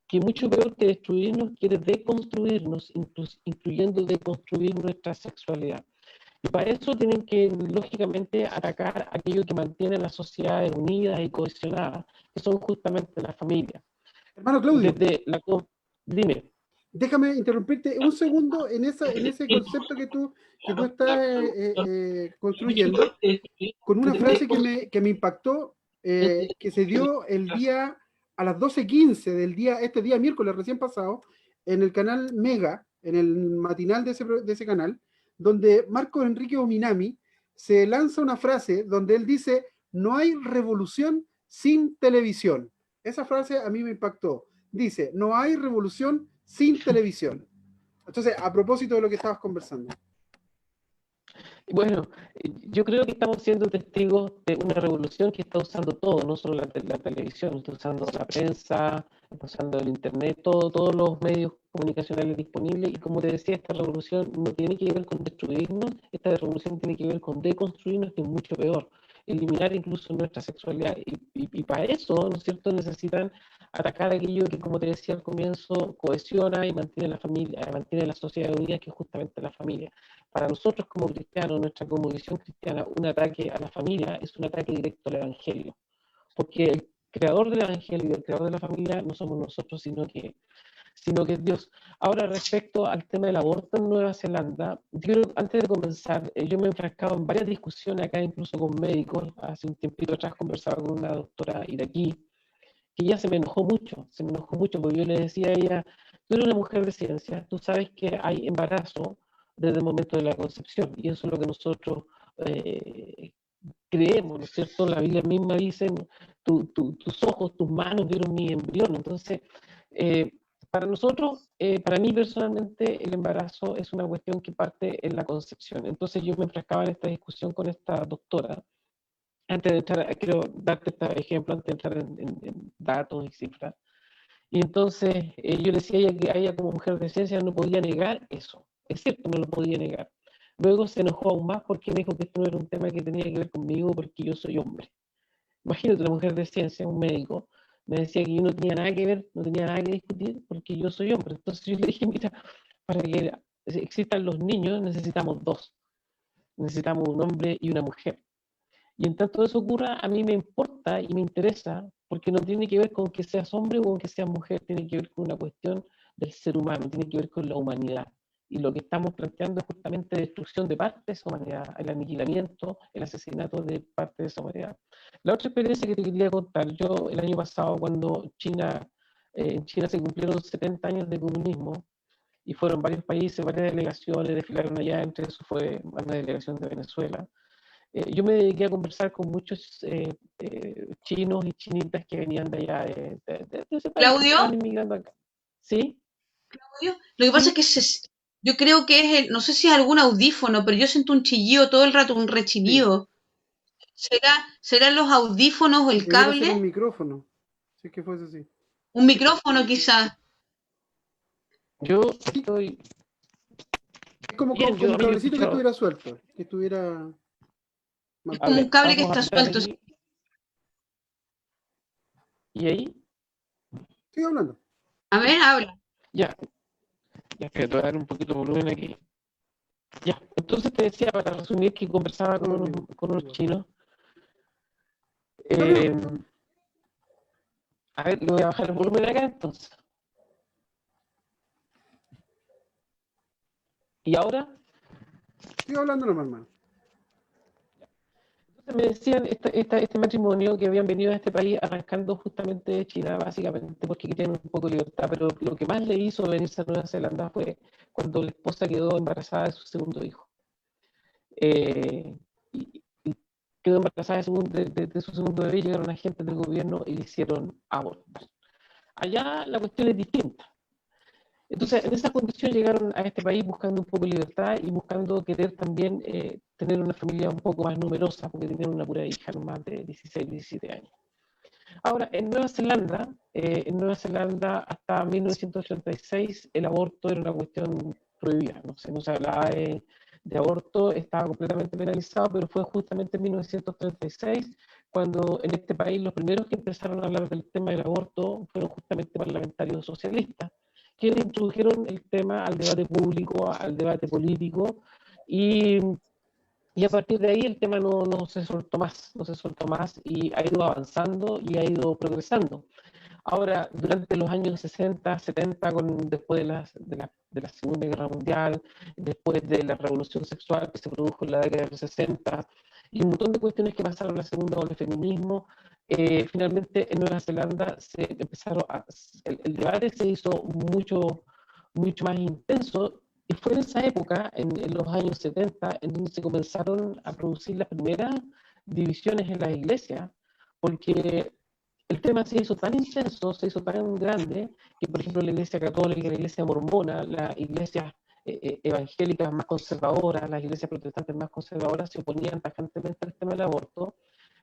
S4: que mucho peor que destruirnos quiere deconstruirnos, incluyendo deconstruir nuestra sexualidad. Y para eso tienen que, lógicamente, atacar aquello que mantiene a las sociedades unidas y cohesionadas, que son justamente las familias.
S2: Hermano Claudio,
S4: dime.
S2: Déjame interrumpirte un segundo en ese concepto que tú estás construyendo, con una frase que me impactó, que se dio el día a las 12:15 este día miércoles recién pasado, en el canal Mega, en el matinal de ese canal, donde Marco Enrique Ominami se lanza una frase donde él dice: no hay revolución sin televisión. Esa frase a mí me impactó. Dice: no hay revolución sin televisión. Entonces, a propósito de lo que estabas conversando.
S4: Bueno, yo creo que estamos siendo testigos de una revolución que está usando todo, no solo la televisión, está usando la prensa, está usando el internet, todos los medios comunicacionales disponibles, y como te decía, esta revolución no tiene que ver con destruirnos, esta revolución tiene que ver con deconstruirnos, que es mucho peor. eliminar incluso nuestra sexualidad. Y para eso, ¿no es cierto?, necesitan atacar aquello que, como te decía al comienzo, cohesiona y mantiene la familia, mantiene la sociedad unida, que es justamente la familia. Para nosotros como cristianos, nuestra cosmovisión cristiana, un ataque a la familia es un ataque directo al Evangelio, porque el creador del Evangelio y el creador de la familia no somos nosotros, sino que es Dios. Ahora, respecto al tema del aborto en Nueva Zelanda, yo, antes de comenzar, yo me he enfrascado en varias discusiones acá, incluso con médicos. Hace un tiempito atrás conversaba con una doctora iraquí, que ella se me enojó mucho, porque yo le decía a ella, tú eres una mujer de ciencia, tú sabes que hay embarazo desde el momento de la concepción, y eso es lo que nosotros creemos, ¿no es cierto? La Biblia misma dice, tus ojos, tus manos vieron mi embrión. Entonces, para nosotros, para mí personalmente, el embarazo es una cuestión que parte en la concepción. Entonces yo me enfrascaba en esta discusión con esta doctora. Antes de entrar, quiero darte este ejemplo, antes de entrar en datos y cifras. Y entonces yo le decía a ella que a ella como mujer de ciencia no podía negar eso. Es cierto, no lo podía negar. Luego se enojó aún más porque me dijo que esto no era un tema que tenía que ver conmigo porque yo soy hombre. Imagínate, una mujer de ciencia, un médico, me decía que yo no tenía nada que ver, no tenía nada que discutir porque yo soy hombre. Entonces yo le dije, mira, para que existan los niños necesitamos dos. Necesitamos un hombre y una mujer. Y en tanto eso ocurra, a mí me importa y me interesa, porque no tiene que ver con que seas hombre o con que seas mujer, tiene que ver con una cuestión del ser humano, tiene que ver con la humanidad. Y lo que estamos planteando es justamente destrucción de parte de esa humanidad, el aniquilamiento, el asesinato de parte de esa humanidad. La otra experiencia que te quería contar, yo el año pasado, cuando en China se cumplieron 70 años de comunismo, y fueron varios países, varias delegaciones, desfilaron allá, entre eso fue una delegación de Venezuela. Yo me dediqué a conversar con muchos chinos y chinitas que venían de allá, de ese país, que
S3: Claudio,
S4: estaban inmigrando acá. ¿Sí?
S3: lo que pasa
S4: ¿Sí?
S3: es que yo creo que es, no sé si es algún audífono, pero yo siento un chillido todo el rato, un
S2: Sí,
S3: rechinido. ¿Serán los audífonos o el
S2: debiera ser
S3: cable?
S2: un micrófono, si es que fuese así.
S3: Un micrófono quizás.
S4: Yo
S2: Sí,
S4: estoy
S2: es como,
S4: bien,
S2: como
S4: a
S2: un
S4: mí yo he
S2: cablecito que
S4: escuchado.
S2: estuviera suelto, que estuviera mal
S3: Es
S4: A
S3: como
S2: puesto.
S3: un
S4: ver,
S3: cable que
S4: vamos a
S3: está
S4: apretar
S3: suelto.
S4: aquí. ¿Y ahí?
S2: Sigue hablando.
S3: A ver, habla.
S4: Ya, espera, te voy a dar un poquito de volumen aquí. Ya, entonces te decía, para resumir, que conversaba
S2: No,
S4: con unos
S2: igual.
S4: chinos.
S2: Claudio,
S4: A ver, le voy a bajar el volumen acá entonces. ¿Y ahora?
S2: sigue hablando nomás, hermano.
S4: Entonces me decían este matrimonio que habían venido a este país arrancando justamente de China, básicamente porque querían un poco de libertad, pero lo que más le hizo venirse a Nueva Zelanda fue cuando la esposa quedó embarazada de su segundo hijo. Y quedó embarazada de su segundo bebé, y llegaron agentes del gobierno y le hicieron abortar. Allá la cuestión es distinta. Entonces, en esas condiciones llegaron a este país buscando un poco de libertad y buscando querer también tener una familia un poco más numerosa, porque tenían una pura hija, nomás de 16, 17 años. Ahora, en Nueva Zelanda hasta 1986 el aborto era una cuestión prohibida, no se hablaba de aborto, estaba completamente penalizado, pero fue justamente en 1936 cuando en este país los primeros que empezaron a hablar del tema del aborto fueron justamente parlamentarios socialistas, que introdujeron el tema al debate público, al debate político, y a partir de ahí el tema no se soltó más y ha ido avanzando y ha ido progresando. Ahora, durante los años 60, 70, después de la Segunda Guerra Mundial, después de la revolución sexual que se produjo en la década de los 60, y un montón de cuestiones que pasaron la segunda ola del feminismo, finalmente en Nueva Zelanda el debate se hizo mucho más intenso, y fue en esa época, en los años 70, en donde se comenzaron a producir las primeras divisiones en las iglesias, porque el tema se hizo tan intenso, se hizo tan grande, que por ejemplo la iglesia católica, la iglesia mormona, las iglesias evangélicas más conservadoras, las iglesias protestantes más conservadoras se oponían tajantemente al tema del aborto,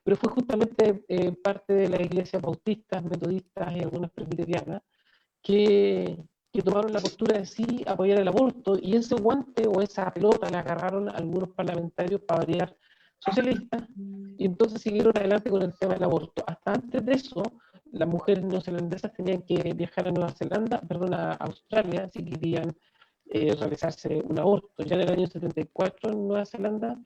S4: pero fue justamente parte de las iglesias bautistas, metodistas y algunas presbiterianas que tomaron la postura de sí apoyar el aborto, y ese guante o esa pelota la agarraron algunos parlamentarios para variar socialistas, y entonces siguieron adelante con el tema del aborto. Hasta antes de eso, las mujeres neozelandesas tenían que viajar a Nueva Zelanda, perdón, a Australia, si querían realizarse un aborto. Ya en el año 74 en Nueva Zelanda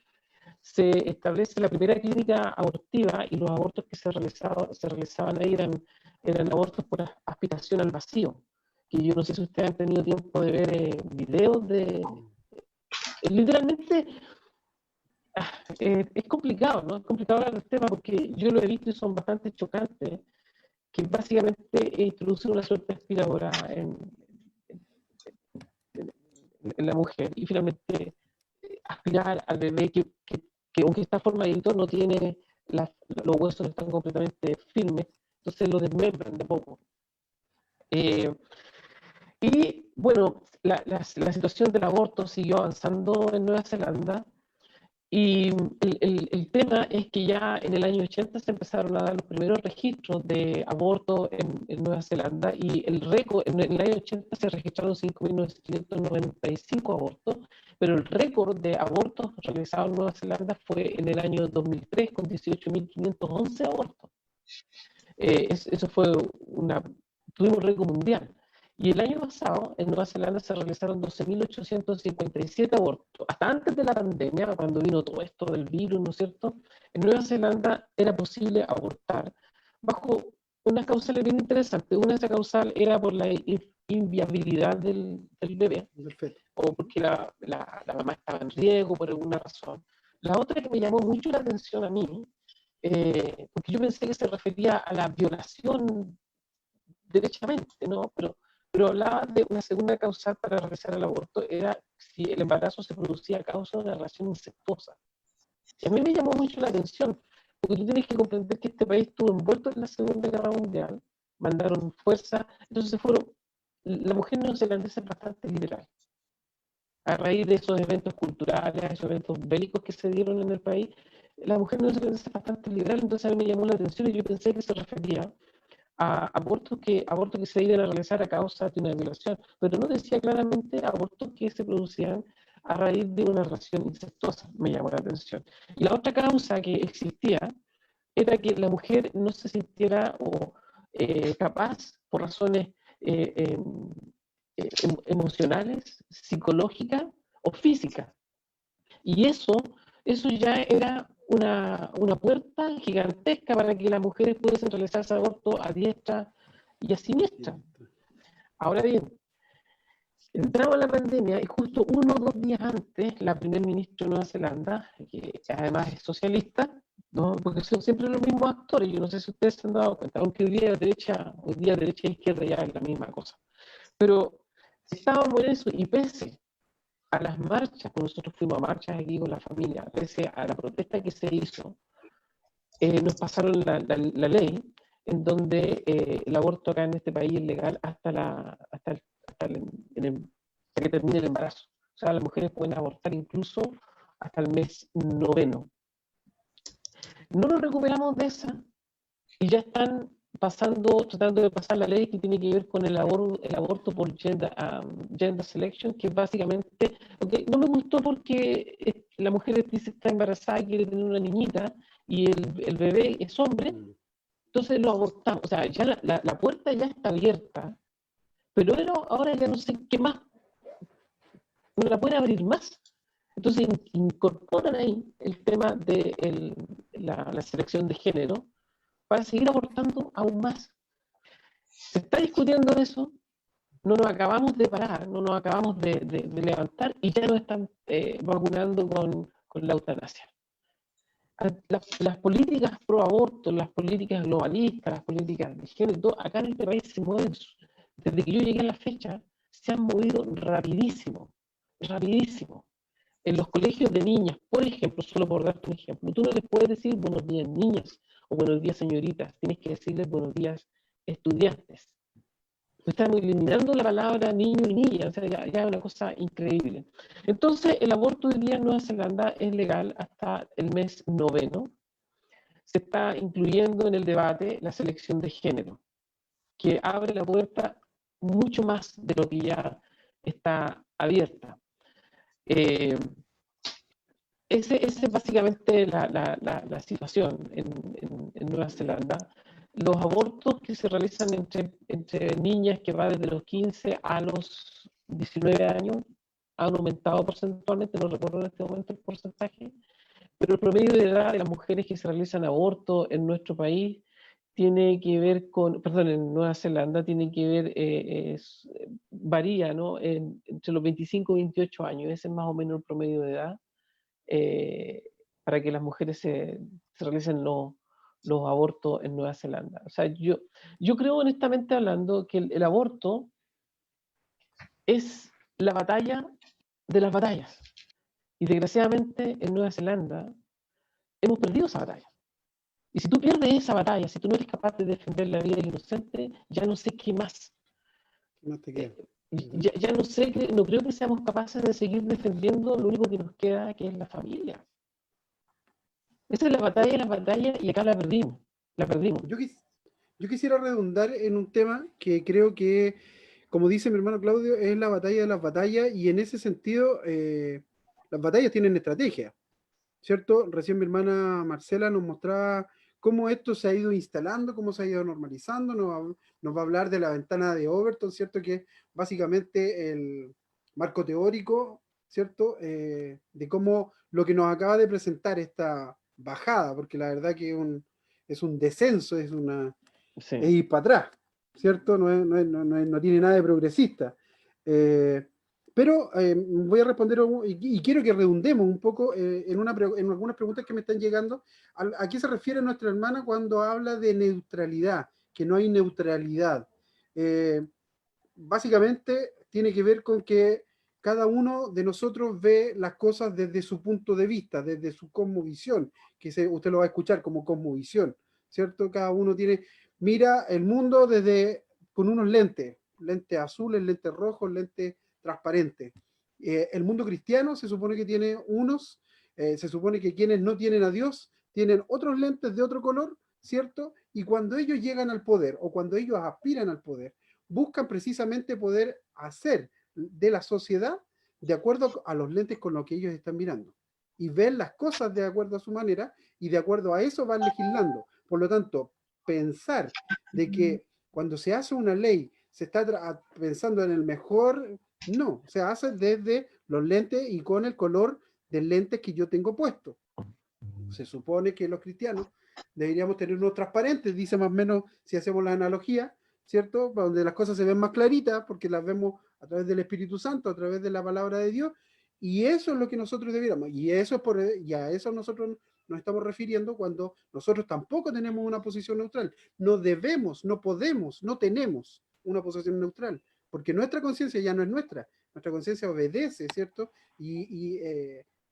S4: se establece la primera clínica abortiva, y los abortos que se realizaban ahí eran abortos por aspiración al vacío. Que yo no sé si ustedes han tenido tiempo de ver videos de... literalmente es complicado, ¿no? Es complicado hablar del tema porque yo lo he visto y son bastante chocantes, que básicamente introducen una suerte de aspiradora en la mujer y finalmente aspirar al bebé que aunque está formadito no tiene los huesos no están completamente firmes, entonces lo desmembran de poco. Y bueno, la situación del aborto siguió avanzando en Nueva Zelanda. Y el tema es que ya en el año 80 se empezaron a dar los primeros registros de aborto en Nueva Zelanda, y el récord, en el año 80 se registraron 5.995 abortos, pero el récord de abortos realizados en Nueva Zelanda fue en el año 2003 con 18.511 abortos. Eso fue tuvimos un récord mundial. Y el año pasado, en Nueva Zelanda se realizaron 12.857 abortos. Hasta antes de la pandemia, cuando vino todo esto del virus, ¿no es cierto? En Nueva Zelanda era posible abortar bajo unas causales bien interesantes. Una de esas causales era por la inviabilidad del bebé, o porque la mamá estaba en riesgo por alguna razón. La otra que me llamó mucho la atención a mí, porque yo pensé que se refería a la violación derechamente, ¿no? Pero hablaba de una segunda causal para realizar el aborto, era si el embarazo se producía a causa de una relación incestuosa. Y a mí me llamó mucho la atención, porque tú tienes que comprender que este país estuvo envuelto en la Segunda Guerra Mundial, mandaron fuerzas, entonces la mujer neozelandesa es bastante liberal. A raíz de esos eventos culturales, esos eventos bélicos que se dieron en el país, la mujer neozelandesa es bastante liberal, entonces a mí me llamó la atención y yo pensé que se refería a abortos que se iban a realizar a causa de una violación, pero no decía claramente abortos que se producían a raíz de una relación incestuosa. Me llamó la atención. Y la otra causa que existía era que la mujer no se sintiera capaz por razones emocionales, psicológicas o físicas. Y eso ya era una puerta gigantesca para que las mujeres pudiesen realizarse aborto a diestra y a siniestra. Ahora bien, entramos a la pandemia y justo 1 o 2 días antes, la primer ministra de Nueva Zelanda, que además es socialista, ¿no? Porque son siempre los mismos actores, yo no sé si ustedes se han dado cuenta, aunque hoy día derecha e izquierda ya es la misma cosa. Pero estábamos en eso, y pese a las marchas, pues nosotros fuimos a marchas aquí con la familia, pese a la protesta que se hizo, nos pasaron la ley en donde el aborto acá en este país es legal hasta que termine el embarazo. O sea, las mujeres pueden abortar incluso hasta el mes 9. No nos recuperamos de esa, y ya están tratando de pasar la ley que tiene que ver con el aborto por gender selection, que básicamente, okay, no me gustó porque la mujer dice que está embarazada y quiere tener una niñita, y el bebé es hombre, entonces lo abortamos. O sea, ya la puerta ya está abierta, pero ahora ya no sé qué más, no la pueden abrir más. Entonces incorporan ahí el tema de la selección de género para seguir abortando aún más. Se está discutiendo eso, no nos acabamos de parar, no nos acabamos de levantar, y ya nos están vacunando con la eutanasia. Las políticas pro aborto, las políticas globalistas, las políticas de género, acá en este país se mueven, desde que yo llegué a la fecha, se han movido rapidísimo, rapidísimo. En los colegios de niñas, por ejemplo, solo por darte un ejemplo, tú no les puedes decir buenos días niñas o buenos días señoritas, tienes que decirles buenos días estudiantes. Estamos eliminando la palabra niño y niña, o sea, ya es una cosa increíble. Entonces, el aborto hoy día en Nueva Zelanda es legal hasta el mes 9. Se está incluyendo en el debate la selección de género, que abre la puerta mucho más de lo que ya está abierta. esa es básicamente la situación en Nueva Zelanda. Los abortos que se realizan entre niñas que van desde los 15 a los 19 años han aumentado porcentualmente, no recuerdo en este momento el porcentaje, pero el promedio de edad de las mujeres que se realizan abortos en nuestro país tiene que ver con, perdón, en Nueva Zelanda tiene que ver, varía, ¿no? Entre los 25 y 28 años, ese es más o menos el promedio de edad para que las mujeres se realicen los abortos en Nueva Zelanda. O sea, yo creo honestamente hablando que el aborto es la batalla de las batallas. Y desgraciadamente en Nueva Zelanda hemos perdido esa batalla. Y si tú pierdes esa batalla, si tú no eres capaz de defender la vida del inocente, ya no sé qué más.
S2: No te queda.
S4: Ya no sé, no creo que seamos capaces de seguir defendiendo lo único que nos queda, que es la familia. Esa es la batalla, y acá la perdimos.
S2: Yo quisiera redundar en un tema que creo que, como dice mi hermano Claudio, es la batalla de las batallas, y en ese sentido, las batallas tienen estrategia, ¿cierto? Recién mi hermana Marcela nos mostraba cómo esto se ha ido instalando, cómo se ha ido normalizando, nos va a hablar de la ventana de Overton, ¿cierto? Que es básicamente el marco teórico, ¿cierto? De cómo lo que nos acaba de presentar esta bajada, porque la verdad que es un descenso, es ir para atrás, ¿cierto? No tiene nada de progresista. Pero voy a responder y quiero que redundemos un poco en algunas preguntas que me están llegando. ¿A qué se refiere nuestra hermana cuando habla de neutralidad? Que no hay neutralidad. Básicamente tiene que ver con que cada uno de nosotros ve las cosas desde su punto de vista, desde su cosmovisión, que usted lo va a escuchar como cosmovisión, ¿cierto? Cada uno mira el mundo con unos lentes azules, lentes rojos, lentes transparentes. El mundo cristiano se supone que tiene se supone que quienes no tienen a Dios tienen otros lentes de otro color, ¿cierto? Y cuando ellos llegan al poder, o cuando ellos aspiran al poder, buscan precisamente poder hacer de la sociedad de acuerdo a los lentes con los que ellos están mirando, y ver las cosas de acuerdo a su manera, y de acuerdo a eso van legislando. Por lo tanto, pensar de que cuando se hace una ley se está pensando en el mejor, no, se hace desde los lentes y con el color del lente que yo tengo puesto. Se supone que los cristianos deberíamos tener unos transparentes, dice más o menos, si hacemos la analogía, ¿cierto? Donde las cosas se ven más claritas, porque las vemos a través del Espíritu Santo, a través de la palabra de Dios, y eso es lo que nosotros debiéramos, y a eso nosotros nos estamos refiriendo cuando nosotros tampoco tenemos una posición neutral. No debemos, no podemos, no tenemos una posición neutral, porque nuestra conciencia ya no es nuestra conciencia obedece, ¿cierto? Y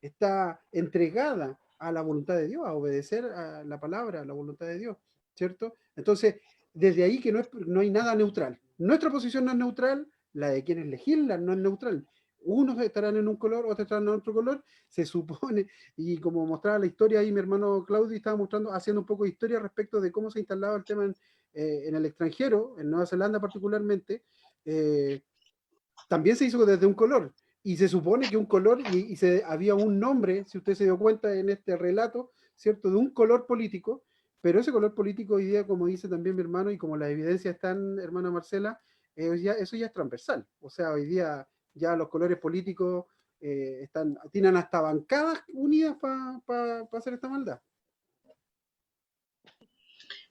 S2: está entregada a la voluntad de Dios, a obedecer a la palabra, a la voluntad de Dios, ¿cierto? Entonces, desde ahí que no hay nada neutral. Nuestra posición no es neutral, la de quienes legislan no es neutral. Unos estarán en un color, otros estarán en otro color, se supone, y como mostraba la historia ahí, mi hermano Claudio estaba mostrando, haciendo un poco de historia respecto de cómo se instalaba el tema en el extranjero, en Nueva Zelanda particularmente, también se hizo desde un color, y se supone que un color, había un nombre, si usted se dio cuenta en este relato, ¿cierto?, de un color político, pero ese color político hoy día, como dice también mi hermano, y como las evidencias están, hermana Marcela, eso ya es transversal. O sea, hoy día ya los colores políticos tienen hasta bancadas unidas para hacer esta maldad.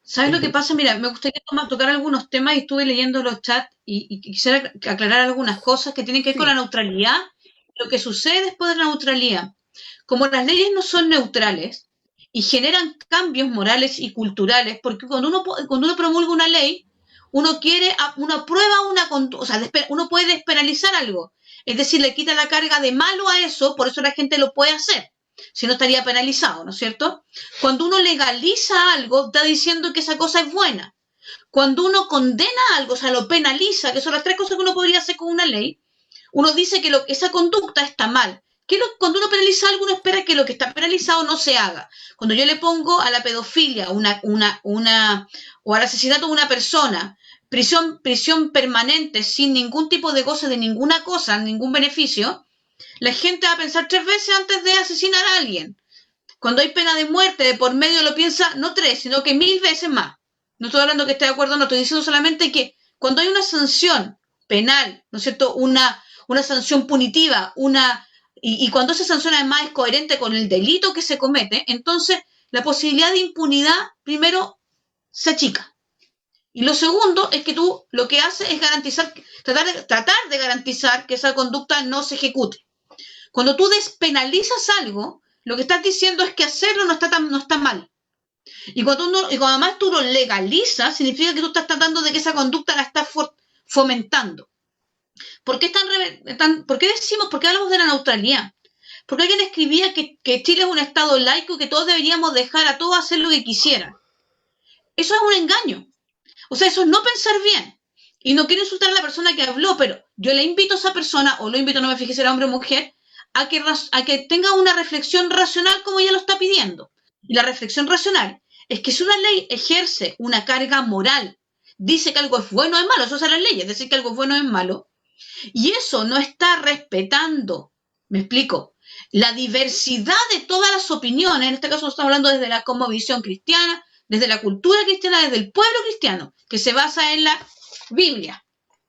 S3: ¿Sabes lo que pasa? Mira, me gustaría tocar algunos temas y estuve leyendo los chats y quisiera aclarar algunas cosas que tienen que ver con la neutralidad, lo que sucede después de la neutralidad. Como las leyes no son neutrales y generan cambios morales y culturales, porque cuando uno promulga una ley, uno aprueba uno puede despenalizar algo, es decir, le quita la carga de malo a eso, por eso la gente lo puede hacer. Si no estaría penalizado, ¿no es cierto? Cuando uno legaliza algo, está diciendo que esa cosa es buena. Cuando uno condena algo, o sea, lo penaliza, que son las tres cosas que uno podría hacer con una ley, uno dice que esa conducta está mal. Cuando uno penaliza algo, uno espera que lo que está penalizado no se haga. Cuando yo le pongo a la pedofilia o al asesinato de una persona, prisión permanente sin ningún tipo de goce de ninguna cosa, ningún beneficio, la gente va a pensar 3 veces antes de asesinar a alguien. Cuando hay pena de muerte de por medio lo piensa no 3, sino que 1000 veces más. No estoy hablando que esté de acuerdo, no estoy diciendo solamente que cuando hay una sanción penal, ¿no es cierto? Una sanción punitiva, y cuando esa sanción además es coherente con el delito que se comete, entonces la posibilidad de impunidad, primero, se achica. Y lo segundo es que tú lo que haces es garantizar, tratar de garantizar que esa conducta no se ejecute. Cuando tú despenalizas algo, lo que estás diciendo es que hacerlo no está mal. Y cuando además tú lo legalizas, significa que tú estás tratando de que esa conducta la estás fomentando. ¿Por qué hablamos de la neutralidad? Porque alguien escribía que Chile es un estado laico y que todos deberíamos dejar a todos hacer lo que quisieran. Eso es un engaño. O sea, eso es no pensar bien. Y no quiero insultar a la persona que habló, pero yo le invito a esa persona, o lo invito, no me fijé si era hombre o mujer, a que tenga una reflexión racional como ella lo está pidiendo. Y la reflexión racional es que si una ley ejerce una carga moral, dice que algo es bueno o es malo, eso son las leyes, decir que algo es bueno o es malo, y eso no está respetando, me explico, la diversidad de todas las opiniones, en este caso estamos hablando desde la cosmovisión cristiana, desde la cultura cristiana, desde el pueblo cristiano, que se basa en la Biblia.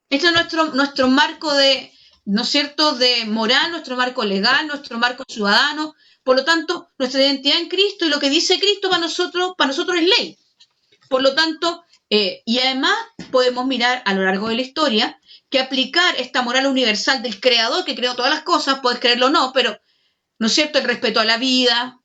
S3: Este es nuestro marco de, ¿no es cierto?, de moral, nuestro marco legal, nuestro marco ciudadano. Por lo tanto, nuestra identidad en Cristo y lo que dice Cristo para nosotros es ley. Por lo tanto, y además podemos mirar a lo largo de la historia que aplicar esta moral universal del creador que creó todas las cosas, puedes creerlo o no, pero, ¿no es cierto?, el respeto a la vida,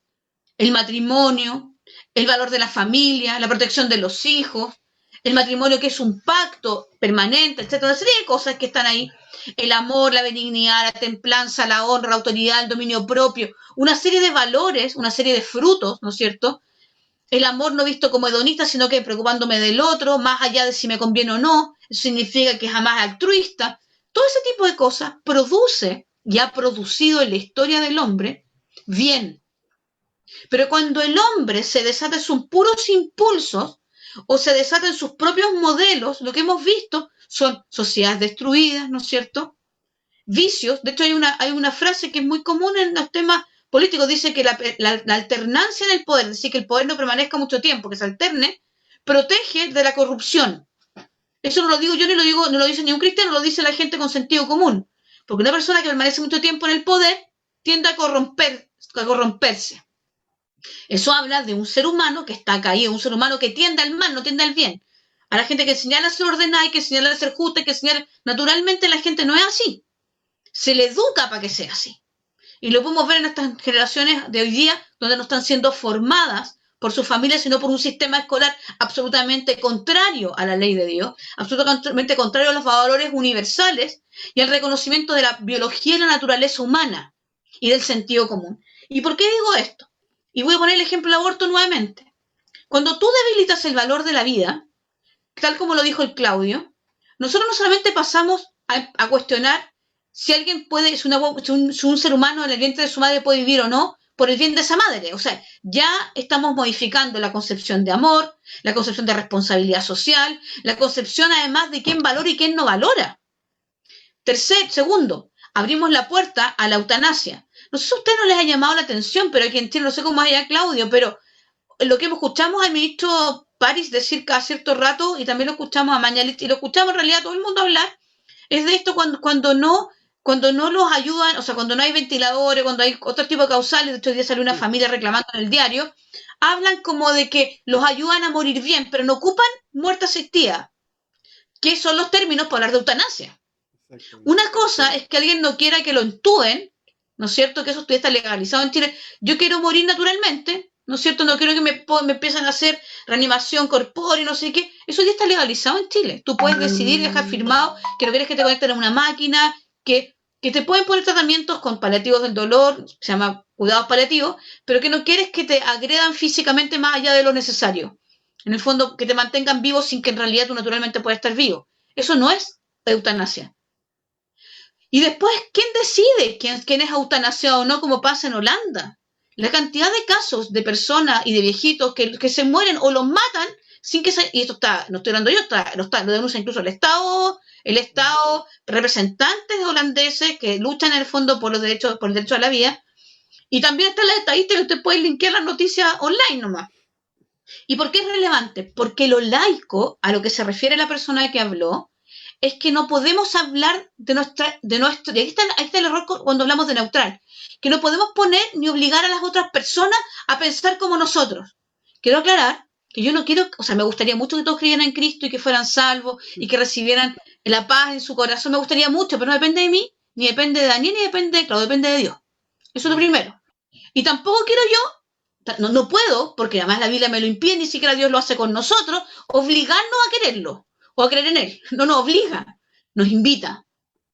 S3: el matrimonio, el valor de la familia, la protección de los hijos, el matrimonio que es un pacto permanente, etcétera, una serie de cosas que están ahí, el amor, la benignidad, la templanza, la honra, la autoridad, el dominio propio, una serie de valores, una serie de frutos, ¿no es cierto? El amor no visto como hedonista, sino que preocupándome del otro, más allá de si me conviene o no, eso significa que jamás altruista. Todo ese tipo de cosas produce y ha producido en la historia del hombre bien. Pero cuando el hombre se desata en sus puros impulsos o se desata en sus propios modelos, lo que hemos visto son sociedades destruidas, ¿no es cierto? Vicios. De hecho, hay una frase que es muy común en los temas políticos, dice que la alternancia en el poder, es decir, que el poder no permanezca mucho tiempo, que se alterne, protege de la corrupción. Eso no lo digo yo, no lo dice ni un cristiano, lo dice la gente con sentido común. Porque una persona que permanece mucho tiempo en el poder tiende a corromperse. Eso habla de un ser humano que está caído, un ser humano que tiende al mal, no tiende al bien. A la gente que señala ser ordenada, que señala ser justa, que señala... Naturalmente la gente no es así. Se le educa para que sea así. Y lo podemos ver en estas generaciones de hoy día, donde no están siendo formadas por sus familias, sino por un sistema escolar absolutamente contrario a la ley de Dios, absolutamente contrario a los valores universales y al reconocimiento de la biología y la naturaleza humana y del sentido común. ¿Y por qué digo esto? Y voy a poner el ejemplo del aborto nuevamente. Cuando tú debilitas el valor de la vida, tal como lo dijo el Claudio, nosotros no solamente pasamos a cuestionar si alguien puede, si un ser humano en el vientre de su madre puede vivir o no, por el bien de esa madre. O sea, ya estamos modificando la concepción de amor, la concepción de responsabilidad social, la concepción además de quién valora y quién no valora. Segundo, abrimos la puerta a la eutanasia. No sé si a usted no les ha llamado la atención, pero aquí en Chile, no sé cómo es allá Claudio, pero lo que escuchamos al ministro París decir cada cierto rato, y también lo escuchamos a Mañalich, y lo escuchamos en realidad a todo el mundo hablar, es de esto cuando no los ayudan, o sea, cuando no hay ventiladores, cuando hay otro tipo de causales. De hecho, hoy día salió una familia reclamando en el diario, hablan como de que los ayudan a morir bien, pero no ocupan muerte asistida, que son los términos para hablar de eutanasia. Una cosa es que alguien no quiera que lo intúen, ¿no es cierto?, que eso está legalizado en Chile. Yo quiero morir naturalmente, ¿no es cierto?, no quiero que me empiecen a hacer reanimación corpórea, no sé qué. Eso ya está legalizado en Chile. Tú puedes decidir, dejar firmado que no quieres que te conecten a una máquina, que te pueden poner tratamientos con paliativos del dolor, se llama cuidados paliativos, pero que no quieres que te agredan físicamente más allá de lo necesario. En el fondo, que te mantengan vivo sin que en realidad tú naturalmente puedas estar vivo. Eso no es eutanasia. Y después, ¿quién decide quién es eutanasiado o no, como pasa en Holanda? La cantidad de casos de personas y de viejitos que se mueren o los matan sin que se... Y esto está, no estoy hablando yo, lo denuncia incluso el Estado el Estado, representantes holandeses que luchan en el fondo por el derecho a la vida, y también están las estadísticas que usted puede linkear las noticias online nomás. ¿Y por qué es relevante? Porque lo laico, a lo que se refiere la persona que habló, es que no podemos hablar de nuestro, y ahí está el error cuando hablamos de neutral, que no podemos poner ni obligar a las otras personas a pensar como nosotros. Quiero aclarar que yo no quiero, o sea, me gustaría mucho que todos creyeran en Cristo y que fueran salvos y que recibieran la paz en su corazón, me gustaría mucho, pero no depende de mí, ni depende de Daniel, ni depende de Claudio, depende de Dios. Eso es lo primero. Y tampoco quiero yo, no puedo, porque además la Biblia me lo impide, ni siquiera Dios lo hace con nosotros, obligarnos a quererlo o a creer en Él. No nos obliga, nos invita,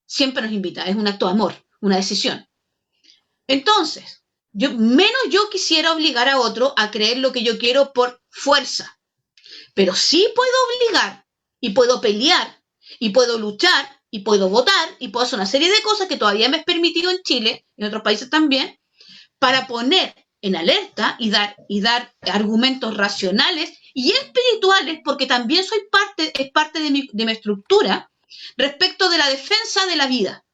S3: siempre nos invita, es un acto de amor, una decisión. Entonces, menos yo quisiera obligar a otro a creer lo que yo quiero por fuerza, pero sí puedo obligar y puedo pelear y puedo luchar y puedo votar y puedo hacer una serie de cosas que todavía me es permitido en Chile y en otros países también, para poner en alerta y dar argumentos racionales y espirituales, porque también es parte de mi estructura respecto de la defensa de la vida.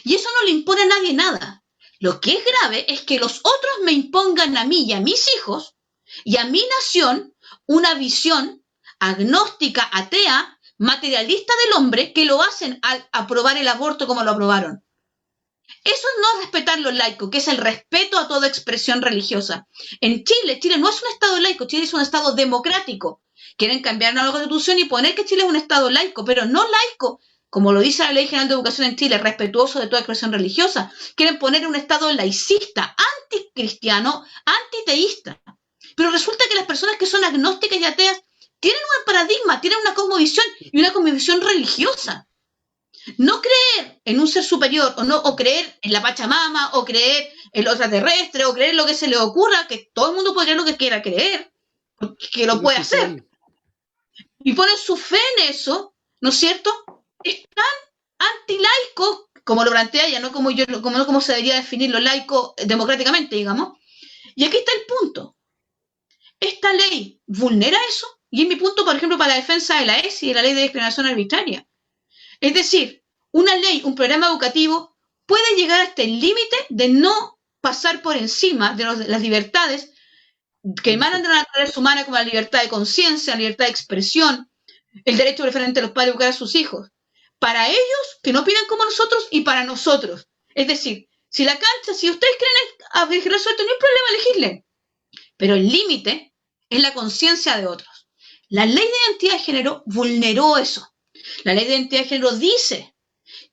S3: Y eso no le impone a nadie nada. Lo que es grave es que los otros me impongan a mí y a mis hijos y a mi nación una visión agnóstica, atea, materialista del hombre, que lo hacen al aprobar el aborto como lo aprobaron. Eso es no respetar lo laico, que es el respeto a toda expresión religiosa. En Chile no es un estado laico, Chile es un estado democrático. Quieren cambiar la constitución y poner que Chile es un estado laico, pero no laico, como lo dice la Ley General de Educación en Chile, respetuoso de toda expresión religiosa. Quieren poner un estado laicista, anticristiano, antiteísta. Pero resulta que las personas que son agnósticas y ateas tienen un paradigma, tienen una cosmovisión y una cosmovisión religiosa. No creer en un ser superior o creer en la Pachamama o creer en lo extraterrestre o creer lo que se le ocurra, que todo el mundo puede creer lo que quiera creer, que lo puede hacer. Y ponen su fe en eso, ¿no es cierto? Es tan antilaico, como lo plantea ella, no como se debería definir lo laico democráticamente, digamos. Y aquí está el punto. Esta ley vulnera eso, y es mi punto, por ejemplo, para la defensa de la ESI y de la ley de discriminación arbitraria. Es decir, una ley, un programa educativo puede llegar hasta el límite de no pasar por encima de las libertades que emanan de la naturaleza humana, como la libertad de conciencia, la libertad de expresión, el derecho preferente de los padres a educar a sus hijos. Para ellos, que no pidan como nosotros, y para nosotros. Es decir, si ustedes creen elegir suelto, no hay problema, elegirle. Pero el límite es la conciencia de otros. La ley de identidad de género vulneró eso. La ley de identidad de género dice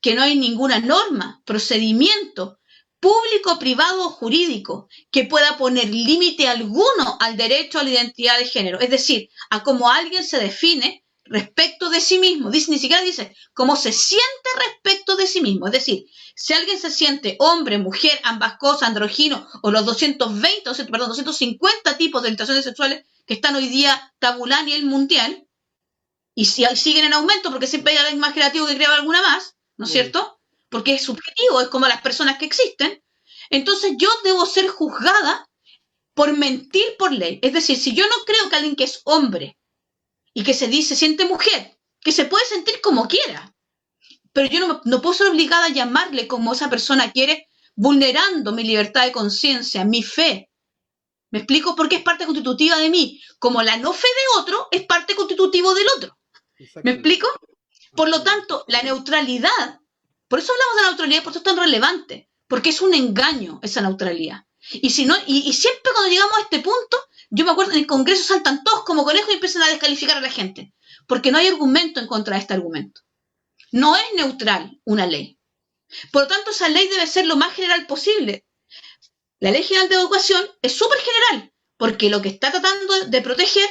S3: que no hay ninguna norma, procedimiento público, privado o jurídico que pueda poner límite alguno al derecho a la identidad de género, es decir, a cómo alguien se define respecto de sí mismo. Ni siquiera dice cómo se siente respecto de sí mismo, es decir, si alguien se siente hombre, mujer, ambas cosas, andrógino o los 250 tipos de orientaciones sexuales que están hoy día tabulá a nivel mundial, y si siguen en aumento, porque siempre hay alguien más creativo que crea alguna más, ¿no es cierto? Porque es subjetivo, es como las personas que existen. Entonces yo debo ser juzgada por mentir por ley. Es decir, si yo no creo que alguien que es hombre y que se siente mujer, que se puede sentir como quiera, pero yo no puedo ser obligada a llamarle como esa persona quiere, vulnerando mi libertad de conciencia, mi fe. ¿Me explico? Porque es parte constitutiva de mí. Como la no fe de otro es parte constitutivo del otro. ¿Me explico? Por lo tanto, la neutralidad, por eso hablamos de la neutralidad, por eso es tan relevante, porque es un engaño esa neutralidad. Y siempre cuando llegamos a este punto, yo me acuerdo en el Congreso saltan todos como conejos y empiezan a descalificar a la gente, porque no hay argumento en contra de este argumento. No es neutral una ley. Por lo tanto, esa ley debe ser lo más general posible. La Ley General de Educación es súper general, porque lo que está tratando de proteger,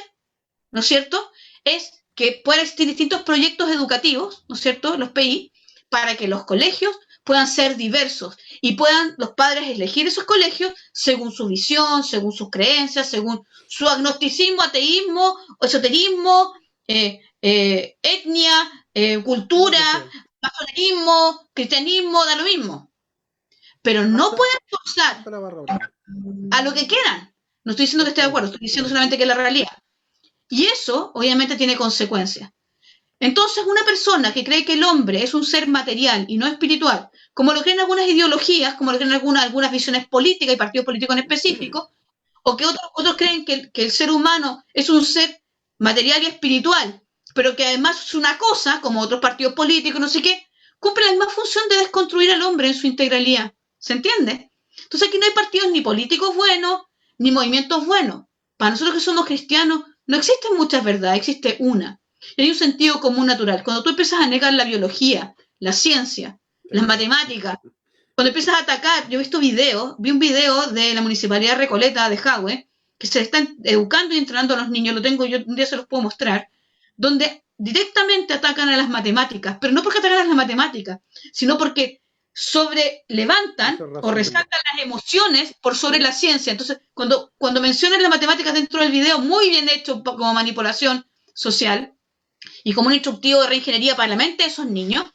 S3: ¿no es cierto?, es que puedan existir distintos proyectos educativos, ¿no es cierto?, los PI, para que los colegios puedan ser diversos y puedan los padres elegir esos colegios según su visión, según sus creencias, según su agnosticismo, ateísmo, esoterismo, etnia, cultura, masonerismo, cristianismo, da lo mismo. Pero no pueden forzar a lo que quieran. No estoy diciendo que esté de acuerdo, estoy diciendo solamente que es la realidad. Y eso, obviamente, tiene consecuencias. Entonces, una persona que cree que el hombre es un ser material y no espiritual, como lo creen algunas ideologías, como lo creen algunas visiones políticas y partidos políticos en específico, o que otros creen que el ser humano es un ser material y espiritual, pero que además es una cosa, como otros partidos políticos, no sé qué, cumple la misma función de desconstruir al hombre en su integralidad. ¿Se entiende? Entonces aquí no hay partidos ni políticos buenos, ni movimientos buenos. Para nosotros que somos cristianos, no existen muchas verdades, existe una. Y hay un sentido común natural. Cuando tú empiezas a negar la biología, la ciencia, las matemáticas, cuando empiezas a atacar, yo he visto videos, vi un video de la Municipalidad Recoleta de Jahue, que se están educando y entrenando a los niños, lo tengo yo, un día se los puedo mostrar, donde directamente atacan a las matemáticas, pero no porque atacan a las matemáticas, sino porque levantan o resaltan las emociones por sobre la ciencia. Entonces, cuando mencionan las matemáticas dentro del video, muy bien hecho como manipulación social y como un instructivo de reingeniería para la mente de esos niños,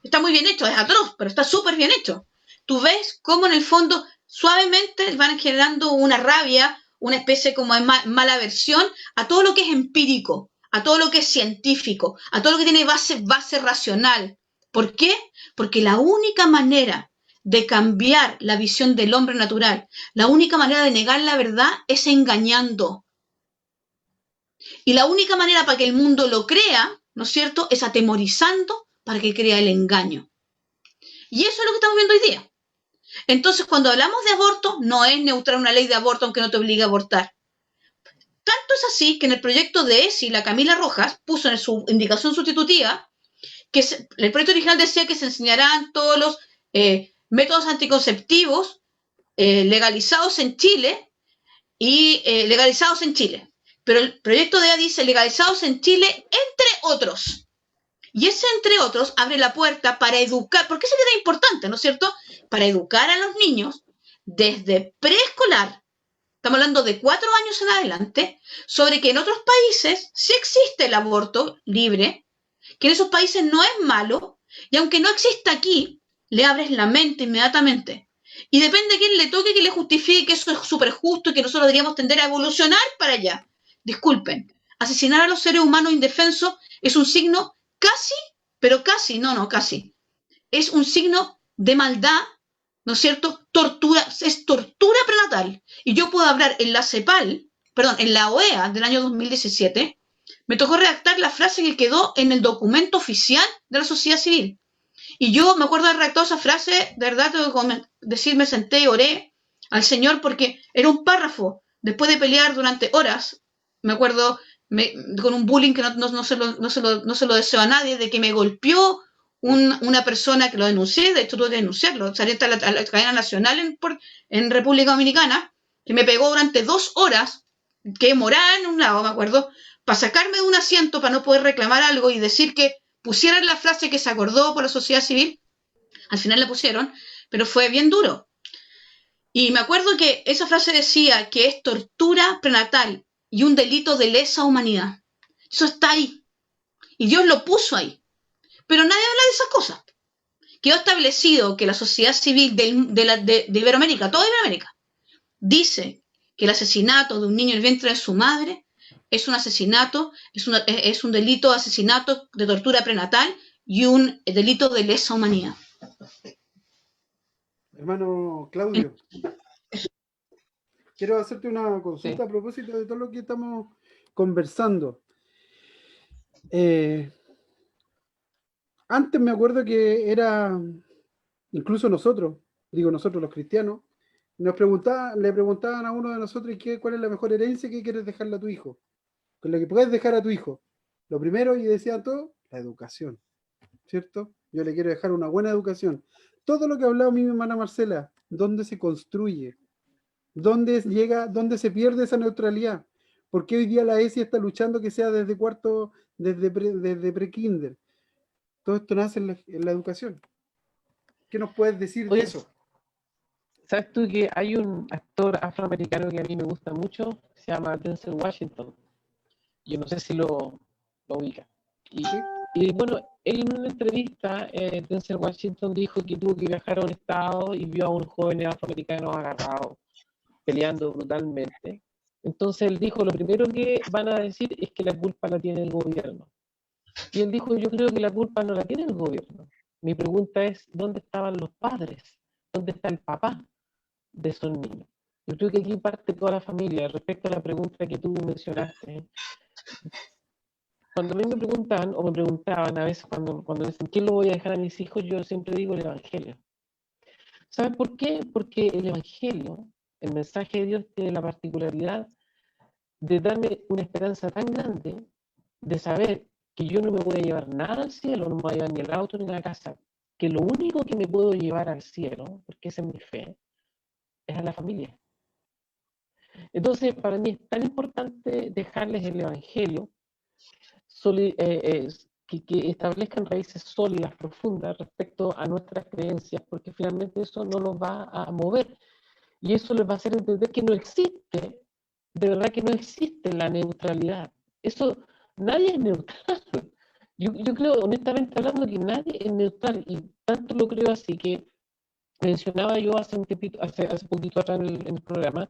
S3: está muy bien hecho, es atroz, pero está súper bien hecho. Tú ves cómo en el fondo suavemente van generando una rabia, una especie como de mala aversión a todo lo que es empírico, a todo lo que es científico, a todo lo que tiene base racional. ¿Por qué? Porque la única manera de cambiar la visión del hombre natural, la única manera de negar la verdad es engañando. Y la única manera para que el mundo lo crea, ¿no es cierto?, es atemorizando para que crea el engaño. Y eso es lo que estamos viendo hoy día. Entonces, cuando hablamos de aborto, no es neutral una ley de aborto aunque no te obligue a abortar. Tanto es así que en el proyecto de ESI, la Camila Rojas puso en su indicación sustitutiva que el proyecto original decía que se enseñarán todos los métodos anticonceptivos legalizados en Chile Pero el proyecto de EA dice legalizados en Chile, entre otros. Y ese entre otros abre la puerta para educar, porque eso es importante, ¿no es cierto? Para educar a los niños desde preescolar, estamos hablando de 4 años en adelante, sobre que en otros países sí existe el aborto libre, que en esos países no es malo, y aunque no exista aquí, le abres la mente inmediatamente. Y depende de quién le toque, que le justifique que eso es súper justo y que nosotros deberíamos tender a evolucionar para allá. Disculpen, asesinar a los seres humanos indefensos es un signo casi, es un signo de maldad, ¿no es cierto? Tortura, es tortura prenatal. Y yo puedo hablar en la OEA del año 2017, me tocó redactar la frase que quedó en el documento oficial de la sociedad civil. Y yo me acuerdo de haber redactado esa frase, de verdad, tengo que decir, me senté y oré al Señor porque era un párrafo. Después de pelear durante horas, me acuerdo con un bullying que no se lo deseo a nadie, de que me golpeó una persona que lo denuncié, de hecho tuve que denunciarlo, salí a la cadena nacional en República Dominicana, que me pegó durante 2 horas, que morada en un lado, me acuerdo, para sacarme de un asiento, para no poder reclamar algo y decir que pusieran la frase que se acordó por la sociedad civil. Al final la pusieron, pero fue bien duro. Y me acuerdo que esa frase decía que es tortura prenatal y un delito de lesa humanidad. Eso está ahí. Y Dios lo puso ahí. Pero nadie habla de esas cosas. Quedó establecido que la sociedad civil de Iberoamérica, toda Iberoamérica, dice que el asesinato de un niño en el vientre de su madre es un asesinato, es un delito de asesinato, de tortura prenatal y un delito de lesa humanidad.
S2: Hermano Claudio, quiero hacerte una consulta a propósito de todo lo que estamos conversando. Antes me acuerdo que era, incluso nosotros los cristianos, le preguntaban a uno de nosotros cuál es la mejor herencia que quieres dejarle a tu hijo, con lo que puedes dejar a tu hijo. Lo primero, y decían todos, la educación, ¿cierto? Yo le quiero dejar una buena educación. Todo lo que ha hablado mi hermana Marcela, ¿dónde se construye? ¿Dónde se pierde esa neutralidad? ¿Por qué hoy día la ESI está luchando que sea desde pre-kinder? Todo esto nace en la educación. ¿Qué nos puedes decir de eso?
S4: ¿Sabes tú que hay un actor afroamericano que a mí me gusta mucho? Se llama Denzel Washington. Yo no sé si lo ubica. Y bueno, él en una entrevista, Denzel Washington dijo que tuvo que viajar a un estado y vio a unos jóvenes afroamericanos agarrados, peleando brutalmente. Entonces él dijo, lo primero que van a decir es que la culpa la tiene el gobierno. Y él dijo, yo creo que la culpa no la tiene el gobierno. Mi pregunta es, ¿dónde estaban los padres? ¿Dónde está el papá de esos niños? Yo creo que aquí parte toda la familia. Respecto a la pregunta que tú mencionaste, cuando a mí me preguntan, o me preguntaban a veces cuando dicen, ¿qué lo voy a dejar a mis hijos? Yo siempre digo el Evangelio. ¿Sabes por qué? Porque el Evangelio, el mensaje de Dios, tiene la particularidad de darme una esperanza tan grande de saber que yo no me voy a llevar nada al cielo, no me voy a llevar ni el auto ni la casa, que lo único que me puedo llevar al cielo, porque esa es mi fe, es a la familia. Entonces, para mí es tan importante dejarles el Evangelio que establezcan raíces sólidas, profundas respecto a nuestras creencias, porque finalmente eso no los va a mover. Y eso les va a hacer entender que no existe, de verdad que no existe la neutralidad. Eso, nadie es neutral. Yo creo, honestamente hablando, que nadie es neutral, y tanto lo creo así que mencionaba yo hace un tiempito, hace poquito atrás en el programa,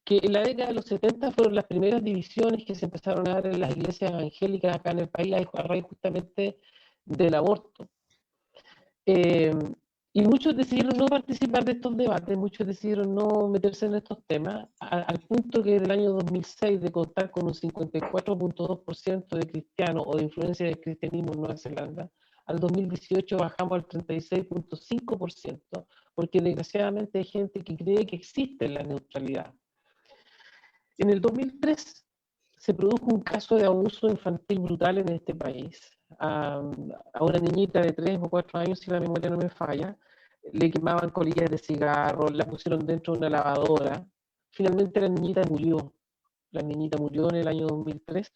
S4: que en la década de los 70 fueron las primeras divisiones que se empezaron a dar en las iglesias evangélicas acá en el país a raíz justamente del aborto. Y muchos decidieron no participar de estos debates, muchos decidieron no meterse en estos temas, al punto que en el año 2006, de contar con un 54.2% de cristianos o de influencia del cristianismo en Nueva Zelanda, al 2018 bajamos al 36.5%, porque desgraciadamente hay gente que cree que existe la neutralidad. En el 2003 se produjo un caso de abuso infantil brutal en este país. A una niñita de 3 o 4 años, si la memoria no me falla, le quemaban colillas de cigarro, la pusieron dentro de una lavadora. Finalmente la niñita murió. La niñita murió en el año 2003.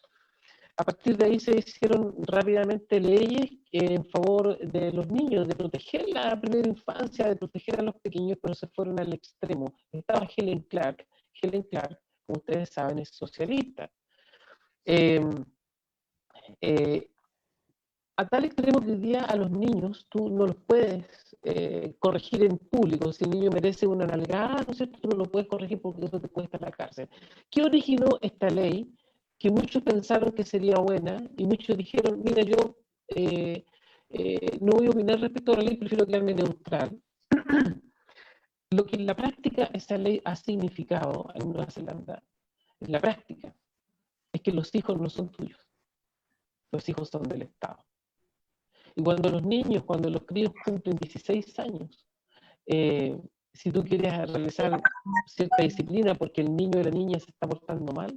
S4: A partir de ahí se hicieron rápidamente leyes en favor de los niños, de proteger la primera infancia, de proteger a los pequeños, pero se fueron al extremo. Estaba Helen Clark. Helen Clark, como ustedes saben, es socialista. A tal extremo que hoy día a los niños tú no los puedes corregir en público. Si el niño merece una nalgada, ¿no es cierto? Tú no lo puedes corregir porque eso te cuesta la cárcel. ¿Qué originó esta ley? Que muchos pensaron que sería buena y muchos dijeron, mira, yo no voy a opinar respecto a la ley, prefiero quedarme neutral. Lo que en la práctica esa ley ha significado en Nueva Zelanda, en la práctica, es que los hijos no son tuyos. Los hijos son del Estado. Y cuando los niños, cuando los críos cumplen 16 años, si tú quieres realizar cierta disciplina porque el niño o la niña se está portando mal,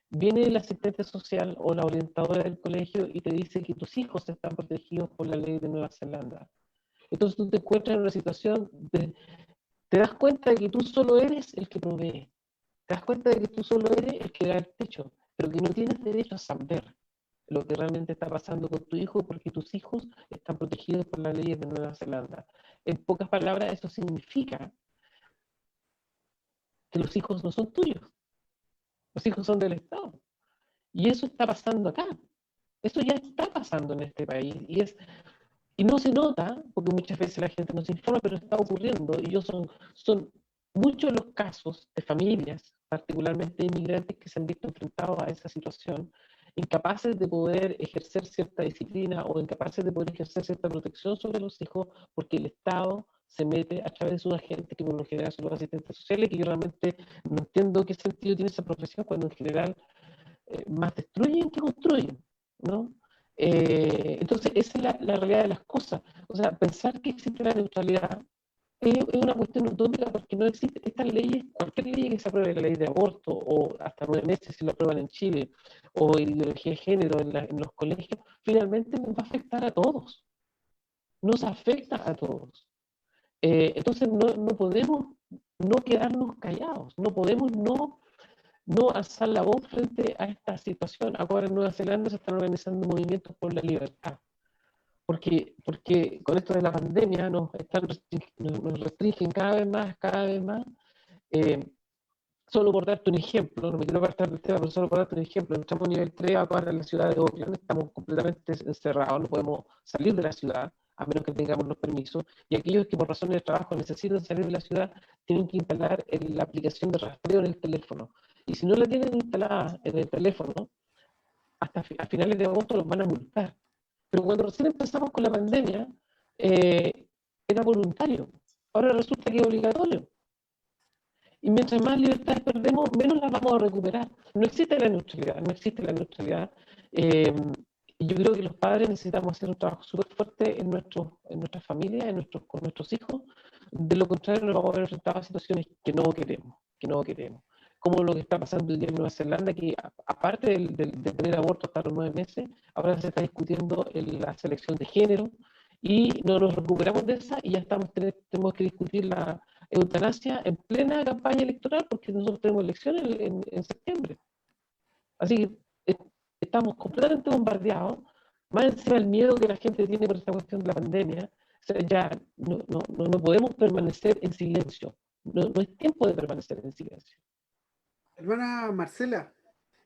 S4: viene el asistente social o la orientadora del colegio y te dice que tus hijos están protegidos por la ley de Nueva Zelanda. Entonces tú te encuentras en una situación te das cuenta de que tú solo eres el que provee, te das cuenta de que tú solo eres el que da el techo, pero que no tienes derecho a saber lo que realmente está pasando con tu hijo porque tus hijos están protegidos por las leyes de Nueva Zelanda. En pocas palabras, eso significa que los hijos no son tuyos, los hijos son del Estado. Y eso está pasando acá. Eso ya está pasando en este país. Y no se nota, porque muchas veces la gente no se informa, pero está ocurriendo. Y son muchos los casos de familias, particularmente inmigrantes, que se han visto enfrentados a esa situación, incapaces de poder ejercer cierta disciplina o incapaces de poder ejercer cierta protección sobre los hijos, porque el Estado se mete a través de sus agentes, que por lo general son los asistentes sociales, que yo realmente no entiendo qué sentido tiene esa profesión cuando en general más destruyen que construyen, ¿no? Entonces, esa es la realidad de las cosas. O sea, pensar que existe la neutralidad es una cuestión utópica porque no existe. Estas leyes, cualquier ley que se apruebe, la ley de aborto, o hasta 9 meses si lo aprueban en Chile, o ideología de género en los colegios, finalmente nos va a afectar a todos. Nos afecta a todos. Entonces, no podemos no quedarnos callados, no podemos no alzar la voz frente a esta situación. Ahora en Nueva Zelanda se están organizando movimientos por la libertad. Porque con esto de la pandemia nos restringen cada vez más. Solo por darte un ejemplo, no me quiero apartar del tema, pero solo por darte un ejemplo, entramos a nivel 3 ahora en la ciudad de Auckland, estamos completamente encerrados, no podemos salir de la ciudad, a menos que tengamos los permisos, y aquellos que por razones de trabajo necesitan salir de la ciudad, tienen que instalar la aplicación de rastreo en el teléfono. Y si no la tienen instalada en el teléfono, hasta a finales de agosto los van a multar. Pero cuando recién empezamos con la pandemia, era voluntario. Ahora resulta que es obligatorio. Y mientras más libertades perdemos, menos las vamos a recuperar. No existe la neutralidad, no existe la neutralidad. Y yo creo que los padres necesitamos hacer un trabajo súper fuerte en nuestras familias, con nuestros hijos. De lo contrario, nos vamos a ver enfrentados a situaciones que no queremos. Como lo que está pasando el día en Nueva Zelanda, que aparte de tener aborto hasta los 9 meses, ahora se está discutiendo la selección de género, y no nos recuperamos de esa, y ya tenemos que discutir la eutanasia en plena campaña electoral, porque nosotros tenemos elecciones en septiembre. Así que estamos completamente bombardeados, más encima del miedo que la gente tiene por esta cuestión de la pandemia. O sea, ya no podemos permanecer en silencio. No es tiempo de permanecer en silencio.
S2: Hermana Marcela,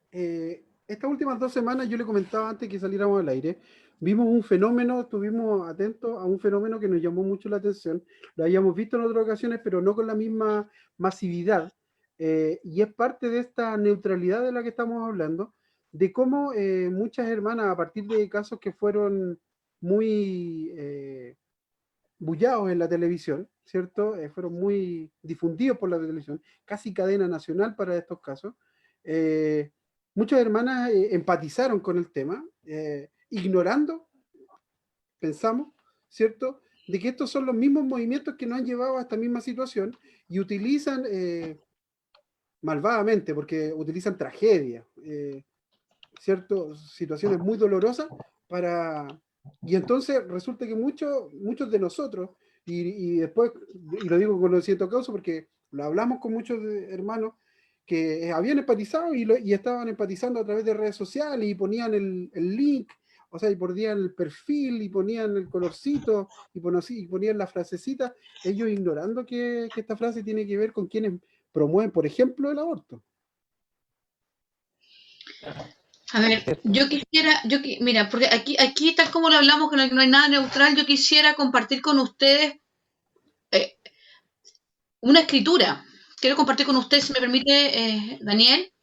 S2: estas últimas 2 semanas, yo le comentaba antes que saliéramos al aire, vimos un fenómeno, estuvimos atentos a un fenómeno que nos llamó mucho la atención. Lo habíamos visto en otras ocasiones, pero no con la misma masividad, y es parte de esta neutralidad de la que estamos hablando, de cómo muchas hermanas, a partir de casos que fueron muy bullados en la televisión, ¿cierto? Fueron muy difundidos por la televisión, casi cadena nacional para estos casos. Muchas hermanas empatizaron con el tema, ignorando, pensamos, ¿cierto?, de que estos son los mismos movimientos que nos han llevado a esta misma situación, y utilizan malvadamente, porque utilizan tragedia, ¿cierto?, situaciones muy dolorosas y entonces resulta que muchos de nosotros, y después, y lo digo con conocimiento de causa porque lo hablamos con muchos hermanos que habían empatizado y estaban empatizando a través de redes sociales, y ponían el link, o sea, y ponían el perfil, y ponían el colorcito, y ponían la frasecita, ellos ignorando que esta frase tiene que ver con quienes promueven, por ejemplo, el aborto.
S3: A ver, mira, porque aquí tal como lo hablamos, que no hay nada neutral, yo quisiera compartir con ustedes una escritura. Quiero compartir con ustedes, si me permite, Daniel,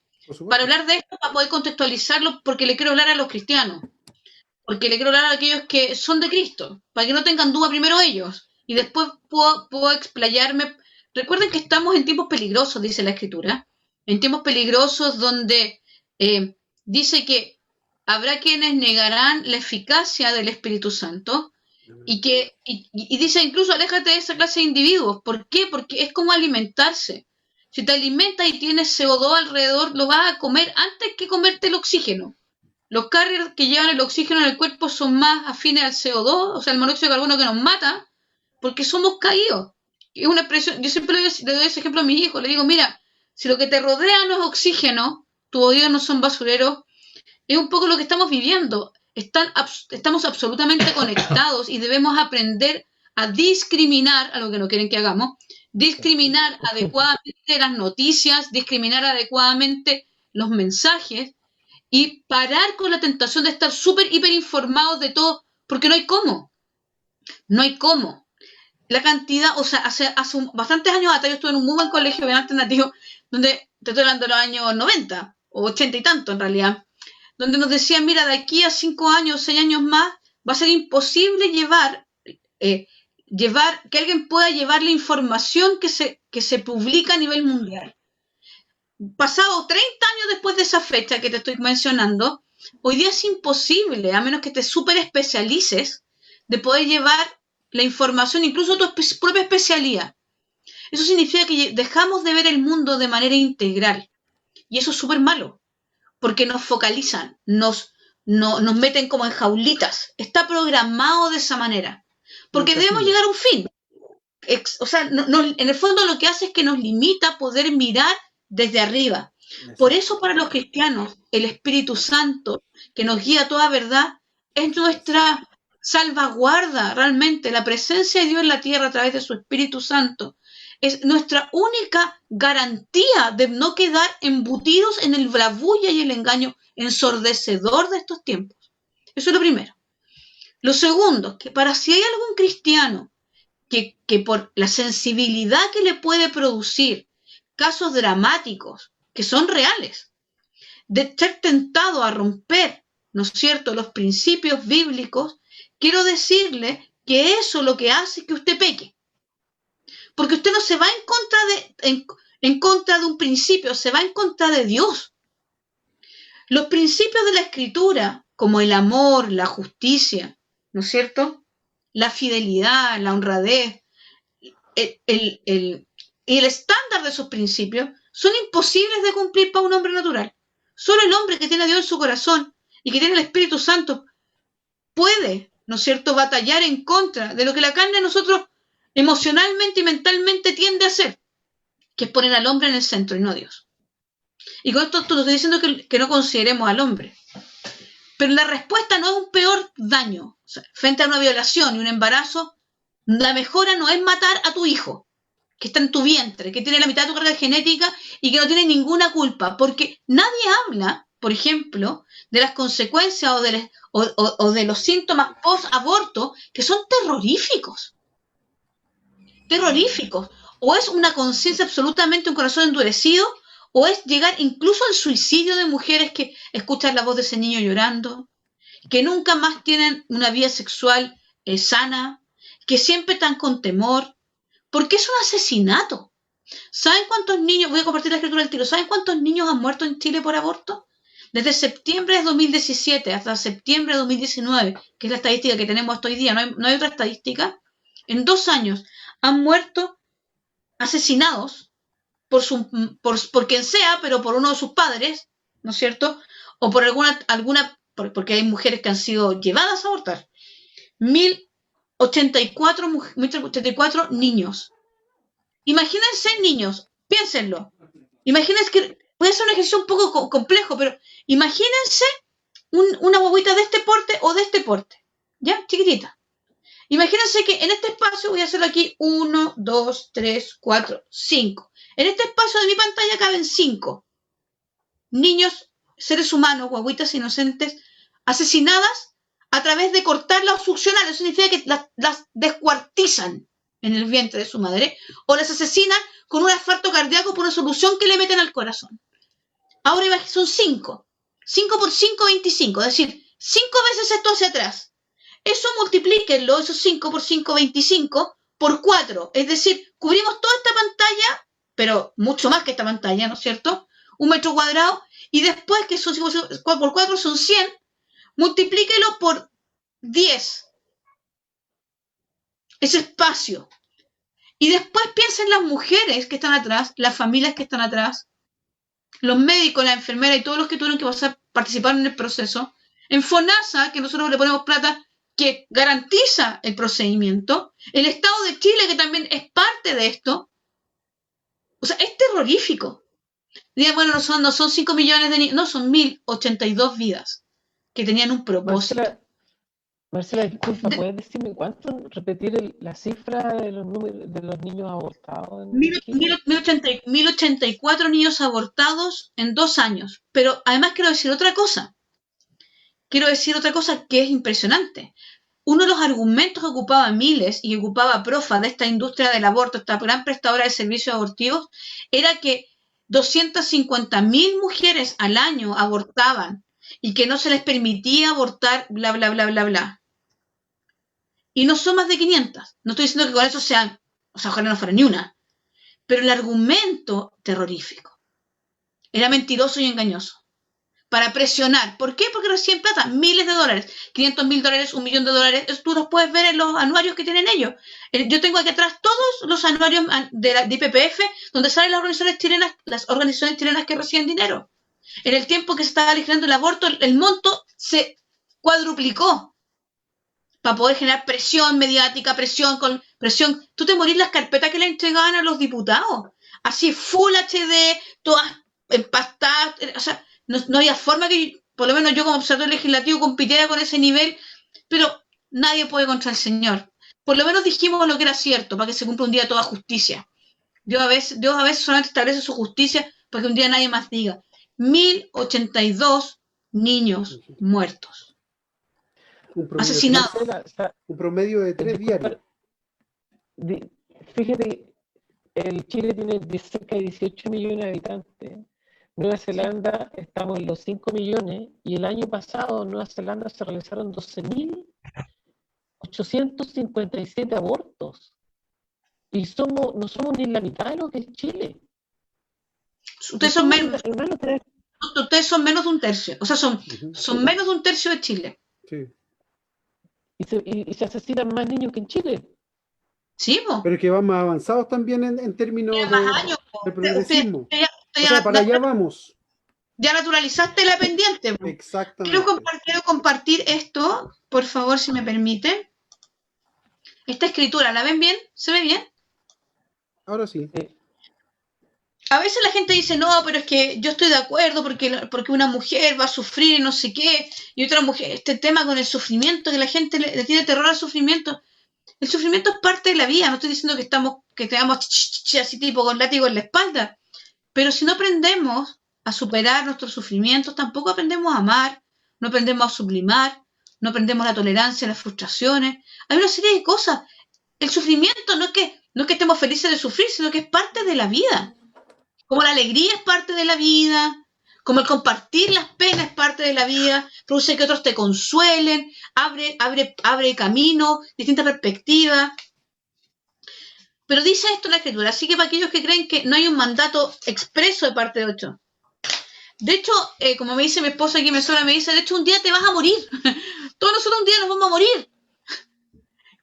S3: para hablar de esto, para poder contextualizarlo, porque le quiero hablar a los cristianos, porque le quiero hablar a aquellos que son de Cristo, para que no tengan duda primero ellos, y después puedo explayarme. Recuerden que estamos en tiempos peligrosos, dice la escritura, en tiempos peligrosos donde dice que habrá quienes negarán la eficacia del Espíritu Santo, y dice incluso aléjate de esa clase de individuos. ¿Por qué? Porque es como alimentarse. Si te alimentas y tienes CO2 alrededor, lo vas a comer antes que comerte el oxígeno. Los carriers que llevan el oxígeno en el cuerpo son más afines al CO2, o sea, el monóxido de carbono, que nos mata, porque somos caídos. Es una expresión. Yo siempre le doy ese ejemplo a mis hijos. Le digo, mira, si lo que te rodea no es oxígeno, tus oídos no son basureros, es un poco lo que estamos viviendo. Estamos absolutamente conectados, y debemos aprender a discriminar, a lo que no quieren que hagamos, discriminar adecuadamente las noticias, discriminar adecuadamente los mensajes, y parar con la tentación de estar súper, hiper informados de todo, porque no hay cómo. No hay cómo. La cantidad, o sea, hace bastantes años atrás yo estuve en un muy buen colegio bien alternativo, donde, te estoy hablando de los años 90, o 80 y tanto en realidad, donde nos decían, mira, de aquí a 5 años, 6 años más, va a ser imposible que alguien pueda llevar la información que se publica a nivel mundial. Pasado 30 años después de esa fecha que te estoy mencionando, hoy día es imposible, a menos que te súper especialices, de poder llevar la información, incluso tu propia especialidad. Eso significa que dejamos de ver el mundo de manera integral, y eso es súper malo, porque nos focalizan, nos meten como en jaulitas. Está programado de esa manera, porque debemos llegar a un fin. O sea, en el fondo lo que hace es que nos limita a poder mirar desde arriba. Por eso, para los cristianos, el Espíritu Santo, que nos guía a toda verdad, es nuestra salvaguarda. Realmente la presencia de Dios en la tierra a través de su Espíritu Santo es nuestra única garantía de no quedar embutidos en la bulla y el engaño ensordecedor de estos tiempos. Eso es lo primero. Lo segundo, que para si hay algún cristiano que por la sensibilidad que le puede producir casos dramáticos, que son reales, de ser tentado a romper ¿no es cierto?, los principios bíblicos, quiero decirle que eso lo que hace es que usted peque. Porque usted no se va en contra de un principio, se va en contra de Dios. Los principios de la Escritura, como el amor, la justicia, ¿no es cierto?, la fidelidad, la honradez, y el estándar de esos principios son imposibles de cumplir para un hombre natural. Solo el hombre que tiene a Dios en su corazón y que tiene el Espíritu Santo puede, ¿no es cierto?, batallar en contra de lo que la carne de nosotros emocionalmente y mentalmente tiende a hacer, que es poner al hombre en el centro y no a Dios. Y con esto estoy diciendo que no consideremos al hombre. Pero la respuesta no es un peor daño. O sea, frente a una violación y un embarazo, la mejora no es matar a tu hijo, que está en tu vientre, que tiene la mitad de tu carga genética y que no tiene ninguna culpa, porque nadie habla, por ejemplo, de las consecuencias o de los síntomas post-aborto, que son terroríficos. Terroríficos. O es una conciencia absolutamente, un corazón endurecido, o es llegar incluso al suicidio de mujeres que escuchan la voz de ese niño llorando, que nunca más tienen una vida sexual sana, que siempre están con temor, porque es un asesinato. ¿Saben cuántos niños, voy a compartir la escritura del tiro, ¿saben cuántos niños han muerto en Chile por aborto? Desde septiembre de 2017 hasta septiembre de 2019, que es la estadística que tenemos hasta hoy día, no hay otra estadística, en 2 años han muerto asesinados por quien sea, pero por uno de sus padres, ¿no es cierto? O por porque hay mujeres que han sido llevadas a abortar. 1084 niños. Imagínense niños, piénsenlo. Imagínense que, puede ser un ejercicio un poco complejo, pero imagínense una bobita de este porte o de este porte, ¿ya? Chiquitita. Imagínense que en este espacio, voy a hacerlo aquí, 1, 2, 3, 4, 5. En este espacio de mi pantalla caben 5 niños, seres humanos, guaguitas inocentes, asesinadas a través de cortarlas o succionarlas. Eso significa que las descuartizan en el vientre de su madre o las asesinan con un infarto cardíaco por una solución que le meten al corazón. Ahora son 5. 5 por 5, 25. Es decir, 5 veces esto hacia atrás. Eso multiplíquenlo, esos 5 por 5, 25, por 4. Es decir, cubrimos toda esta pantalla, pero mucho más que esta pantalla, ¿no es cierto? 1 metro cuadrado, y después que son 5 por 4 son 100, multiplíquelo por 10. Ese espacio. Y después piensen en las mujeres que están atrás, las familias que están atrás, los médicos, la enfermera y todos los que tuvieron que participar en el proceso. En FONASA, que nosotros le ponemos plata, que garantiza el procedimiento. El Estado de Chile, que también es parte de esto. O sea, es terrorífico. Digan, bueno, no son 5 millones de niños, no, son 1082 vidas que tenían un propósito.
S4: Marcela, disculpa, ¿puedes decirme repetir la cifra de los números de los niños abortados?
S3: 1084 niños abortados en 2 años. Pero además quiero decir otra cosa. Quiero decir otra cosa que es impresionante. Uno de los argumentos que ocupaba Miles y que ocupaba Profa de esta industria del aborto, esta gran prestadora de servicios abortivos, era que 250.000 mujeres al año abortaban y que no se les permitía abortar, bla, bla, bla, bla, bla. Y no son más de 500. No estoy diciendo que con eso sean, o sea, ojalá no fuera ni una. Pero el argumento terrorífico era mentiroso y engañoso. Para presionar. ¿Por qué? Porque reciben plata, miles de dólares, $500.000, $1 millón. Eso tú los puedes ver en los anuarios que tienen ellos. Yo tengo aquí atrás todos los anuarios de IPPF, donde salen las organizaciones chilenas que reciben dinero. En el tiempo que se estaba legislando el aborto, el monto se cuadruplicó para poder generar presión mediática, presión. Tú te morís las carpetas que le entregaban a los diputados. Así, Full HD, todas empastadas. O sea, no había forma que, por lo menos yo como observador legislativo, compitiera con ese nivel, pero nadie puede contra el Señor. Por lo menos dijimos lo que era cierto, para que se cumpla un día toda justicia. Dios a veces solamente establece su justicia para que un día nadie más diga. 1082 niños muertos. Asesinados.
S2: Un promedio de 3 diarios.
S4: Fíjate, el Chile tiene cerca de 18 millones de habitantes. Nueva Zelanda estamos en los 5 millones y el año pasado en Nueva Zelanda se realizaron 12.857 abortos. Y no somos ni la mitad de lo que es Chile.
S3: Ustedes son menos,
S4: Hermano,
S3: ustedes son menos de un tercio. O sea, son menos de un tercio de Chile.
S2: Sí.
S4: y se asesinan más niños que en Chile.
S3: Sí, po.
S2: Pero es que van más avanzados también en términos
S3: Más años, po.
S2: de progresismo.
S3: Usted
S2: O sea, para allá vamos.
S3: ya naturalizaste la pendiente, po.
S2: Exactamente.
S3: Quiero compartir esto, por favor, si me permite. Esta escritura, ¿la ven bien? ¿Se ve bien?
S2: Ahora sí.
S3: A veces la gente dice, no, pero es que yo estoy de acuerdo porque una mujer va a sufrir y no sé qué, y otra mujer, este tema con el sufrimiento, que la gente le tiene terror al sufrimiento. El sufrimiento es parte de la vida, no estoy diciendo que tengamos así tipo con látigo en la espalda, pero si no aprendemos a superar nuestros sufrimientos, tampoco aprendemos a amar, no aprendemos a sublimar, no aprendemos la tolerancia, las frustraciones. Hay una serie de cosas. El sufrimiento no es que estemos felices de sufrir, sino que es parte de la vida. Como la alegría es parte de la vida, como el compartir las penas es parte de la vida, produce que otros te consuelen, abre camino, distintas perspectivas. Pero dice esto la Escritura, así que para aquellos que creen que no hay un mandato expreso de parte de otro. De hecho, como me dice mi esposa aquí, me dice, de hecho un día te vas a morir. Todos nosotros un día nos vamos a morir.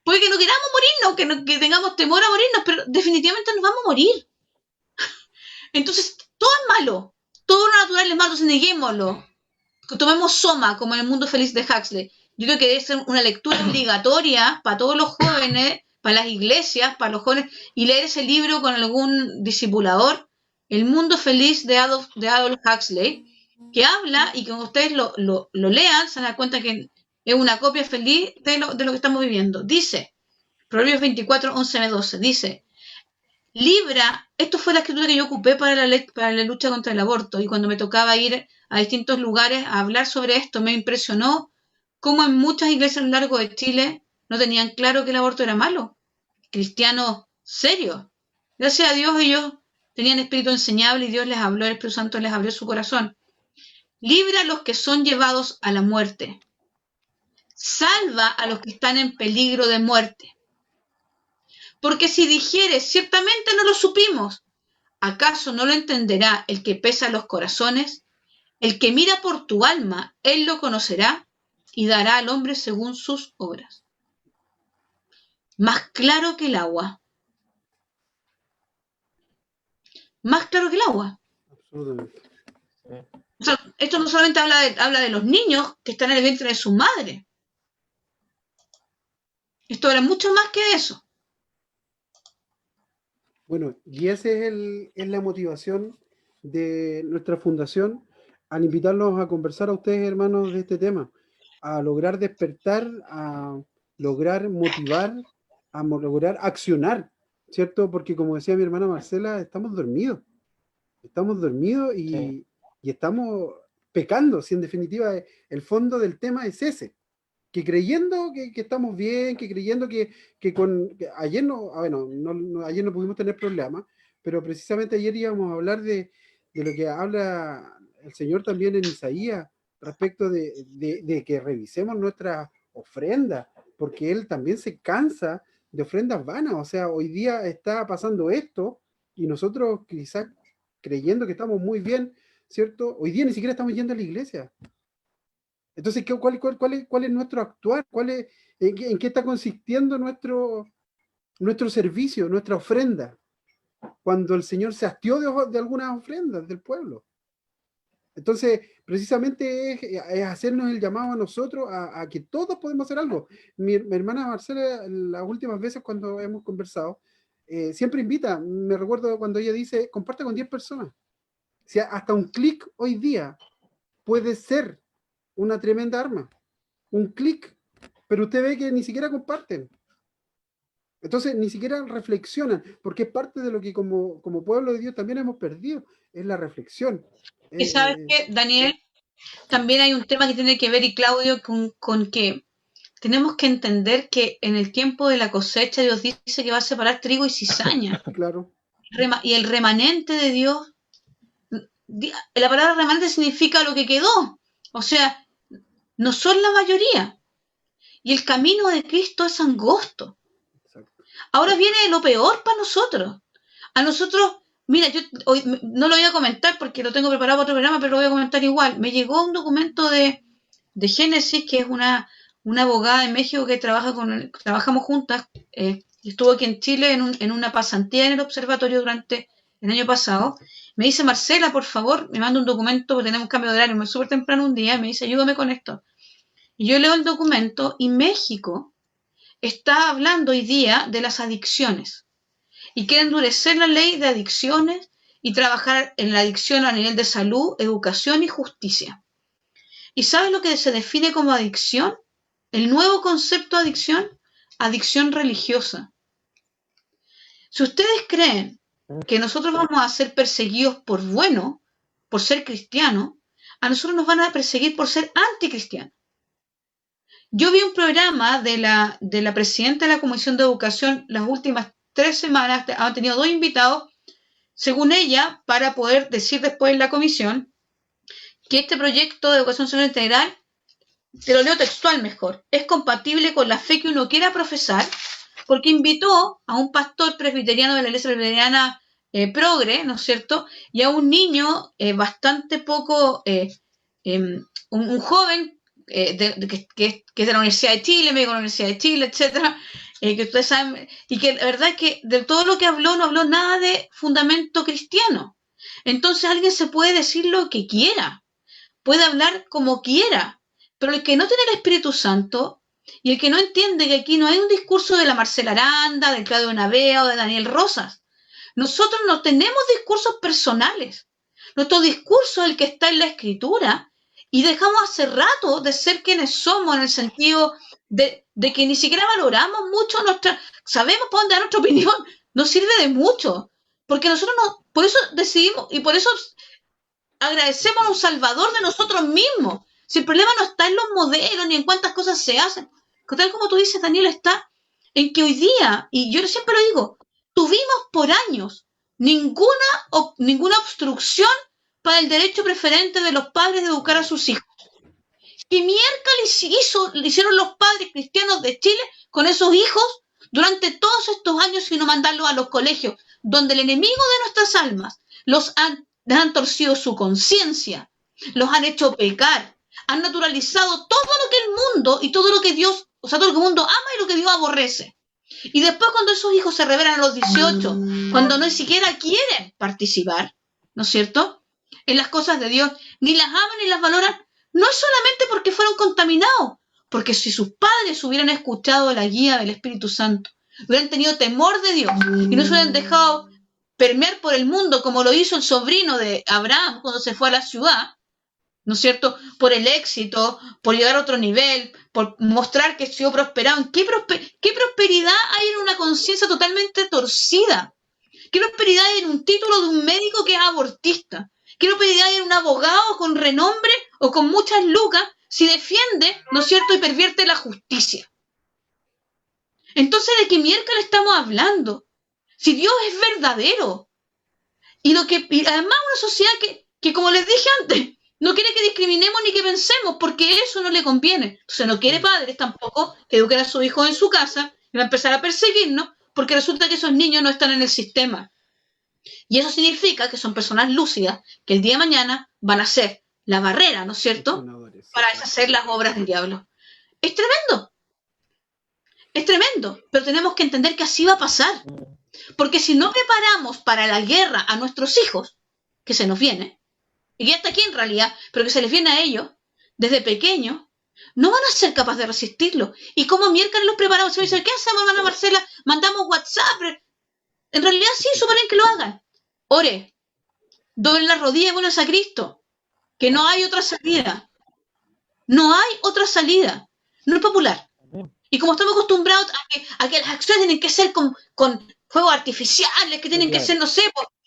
S3: Puede que no queramos morirnos, que tengamos temor a morirnos, pero definitivamente nos vamos a morir. Entonces, todo es malo. Todo lo natural es malo, entonces neguémoslo. Tomemos Soma, como en el mundo feliz de Huxley. Yo creo que debe ser una lectura obligatoria para todos los jóvenes, para las iglesias, para los jóvenes, y leer ese libro con algún discipulador, El mundo feliz de Adolf Huxley, que habla, y que cuando ustedes lo lean, se dan cuenta que es una copia feliz de lo que estamos viviendo. Dice, Proverbios 24, 11, 12, dice, libra, esto fue la escritura que yo ocupé para la lucha contra el aborto, y cuando me tocaba ir a distintos lugares a hablar sobre esto, me impresionó cómo en muchas iglesias a lo largo de Chile no tenían claro que el aborto era malo. Cristianos serios. Gracias a Dios ellos tenían espíritu enseñable y Dios les habló, el Espíritu Santo les abrió su corazón. Libra a los que son llevados a la muerte. Salva a los que están en peligro de muerte. Porque si dijeres, ciertamente no lo supimos, ¿acaso no lo entenderá el que pesa los corazones? El que mira por tu alma, él lo conocerá y dará al hombre según sus obras. Más claro que el agua. Más claro que el agua.
S2: Absolutamente.
S3: O sea, esto no solamente habla de los niños que están en el vientre de su madre. Esto habla mucho más que eso.
S2: Bueno, y esa es la motivación de nuestra fundación al invitarlos a conversar a ustedes, hermanos, de este tema, a lograr despertar, a lograr motivar, a lograr accionar, ¿cierto? Porque como decía mi hermana Marcela, estamos dormidos y estamos pecando, si en definitiva el fondo del tema es ese. Que creyendo que estamos bien, que creyendo que ayer ayer no pudimos tener problemas, pero precisamente ayer íbamos a hablar de lo que habla el Señor también en Isaías respecto de que revisemos nuestras ofrendas, porque Él también se cansa de ofrendas vanas. O sea, hoy día está pasando esto y nosotros quizás creyendo que estamos muy bien, ¿cierto? Hoy día ni siquiera estamos yendo a la iglesia. Entonces, ¿cuál es nuestro actuar? ¿En qué está consistiendo nuestro servicio, nuestra ofrenda? Cuando el Señor se hastió de algunas ofrendas del pueblo. Entonces, precisamente es hacernos el llamado a nosotros a que todos podemos hacer algo. Mi hermana Marcela, las últimas veces cuando hemos conversado, siempre invita. Me recuerdo cuando ella dice, comparte con 10 personas. O sea, hasta un clic hoy día puede ser una tremenda arma, un clic, pero usted ve que ni siquiera comparten. Entonces, ni siquiera reflexionan, porque es parte de lo que como pueblo de Dios también hemos perdido, es la reflexión.
S3: Y sabes que, Daniel, también hay un tema que tiene que ver, y Claudio, con que tenemos que entender que en el tiempo de la cosecha Dios dice que va a separar trigo y cizaña.
S2: Claro.
S3: Y el remanente de Dios la palabra remanente significa lo que quedó. O sea, no son la mayoría. Y el camino de Cristo es angosto.
S2: Exacto.
S3: Ahora viene lo peor para nosotros. A nosotros, mira, yo hoy no lo voy a comentar porque lo tengo preparado para otro programa, pero lo voy a comentar igual. Me llegó un documento de Génesis, que es una abogada de México que trabajamos juntas, estuvo aquí en Chile en una pasantía en el observatorio durante el año pasado. Me dice: Marcela, por favor, me manda un documento porque tenemos cambio de horario, me súper temprano un día, y me dice: ayúdame con esto. Y yo leo el documento y México está hablando hoy día de las adicciones y quiere endurecer la ley de adicciones y trabajar en la adicción a nivel de salud, educación y justicia. ¿Y sabes lo que se define como adicción? El nuevo concepto de adicción: adicción religiosa. Si ustedes creen que nosotros vamos a ser perseguidos por bueno, por ser cristianos, a nosotros nos van a perseguir por ser anticristianos. Yo vi un programa de la presidenta de la Comisión de Educación las últimas 3 semanas, han tenido 2 invitados, según ella, para poder decir después en la comisión que este proyecto de educación sexual integral, te lo leo textual mejor, es compatible con la fe que uno quiera profesar, porque invitó a un pastor presbiteriano de la iglesia presbiteriana progre, ¿no es cierto?, y a un niño bastante poco, un joven que es de la Universidad de Chile, médico de la Universidad de Chile, etcétera, que ustedes saben, y que la verdad es que de todo lo que habló no habló nada de fundamento cristiano. Entonces alguien se puede decir lo que quiera, puede hablar como quiera, pero el que no tiene el Espíritu Santo y el que no entiende que aquí no hay un discurso de la Marcela Aranda, de Claudio Navea o de Daniel Rosas. Nosotros no tenemos discursos personales. Nuestro discurso es el que está en la Escritura, y dejamos hace rato de ser quienes somos, en el sentido de que ni siquiera valoramos mucho sabemos para dónde da nuestra opinión, nos sirve de mucho, porque nosotros por eso decidimos y por eso agradecemos a un salvador de nosotros mismos. Si el problema no está en los modelos ni en cuántas cosas se hacen, tal como tú dices, Daniel, está en que hoy día, y yo siempre lo digo, tuvimos por años ninguna obstrucción para el derecho preferente de los padres de educar a sus hijos. ¿Qué miércoles hicieron los padres cristianos de Chile con esos hijos durante todos estos años y no mandarlos a los colegios, donde el enemigo de nuestras almas les han torcido su conciencia, los han hecho pecar, han naturalizado todo lo que el mundo y todo lo que Dios, o sea, todo lo que el mundo ama y lo que Dios aborrece? Y después, cuando esos hijos se rebelan a los 18, cuando no siquiera quieren participar, ¿no es cierto?, en las cosas de Dios, ni las aman ni las valoran, no es solamente porque fueron contaminados, porque si sus padres hubieran escuchado la guía del Espíritu Santo, hubieran tenido temor de Dios y no se hubieran dejado permear por el mundo como lo hizo el sobrino de Abraham cuando se fue a la ciudad, ¿no es cierto?, por el éxito, por llegar a otro nivel, por mostrar que se prosperado. ¿Qué prosperidad hay en una conciencia totalmente torcida? ¿Qué prosperidad hay en un título de un médico que es abortista? ¿Qué prosperidad hay en un abogado con renombre o con muchas lucas si defiende, ¿no es cierto?, y pervierte la justicia? Entonces, ¿de qué miércoles estamos hablando? Si Dios es verdadero. Y además una sociedad que, como les dije antes, no quiere que discriminemos ni que pensemos, porque eso no le conviene. Entonces no quiere padres tampoco que eduquen a sus hijos en su casa y va a empezar a perseguirnos porque resulta que esos niños no están en el sistema. Y eso significa que son personas lúcidas que el día de mañana van a ser la barrera, ¿no es cierto?, para deshacer las obras del diablo. Es tremendo. Es tremendo, pero tenemos que entender que así va a pasar. Porque si no preparamos para la guerra a nuestros hijos, que se nos viene, y ya está aquí en realidad, pero que se les viene a ellos desde pequeños, no van a ser capaces de resistirlo. ¿Y cómo miércoles los preparamos? Se me dice, ¿qué hacemos, hermana Marcela? Mandamos WhatsApp. En realidad sí, súper bien que lo hagan. Ore, doblen las rodillas y vuelvan a Cristo, que no hay otra salida. No hay otra salida. No es popular. Y como estamos acostumbrados a que las acciones tienen que ser con fuegos artificiales, que tienen que ser, no sé,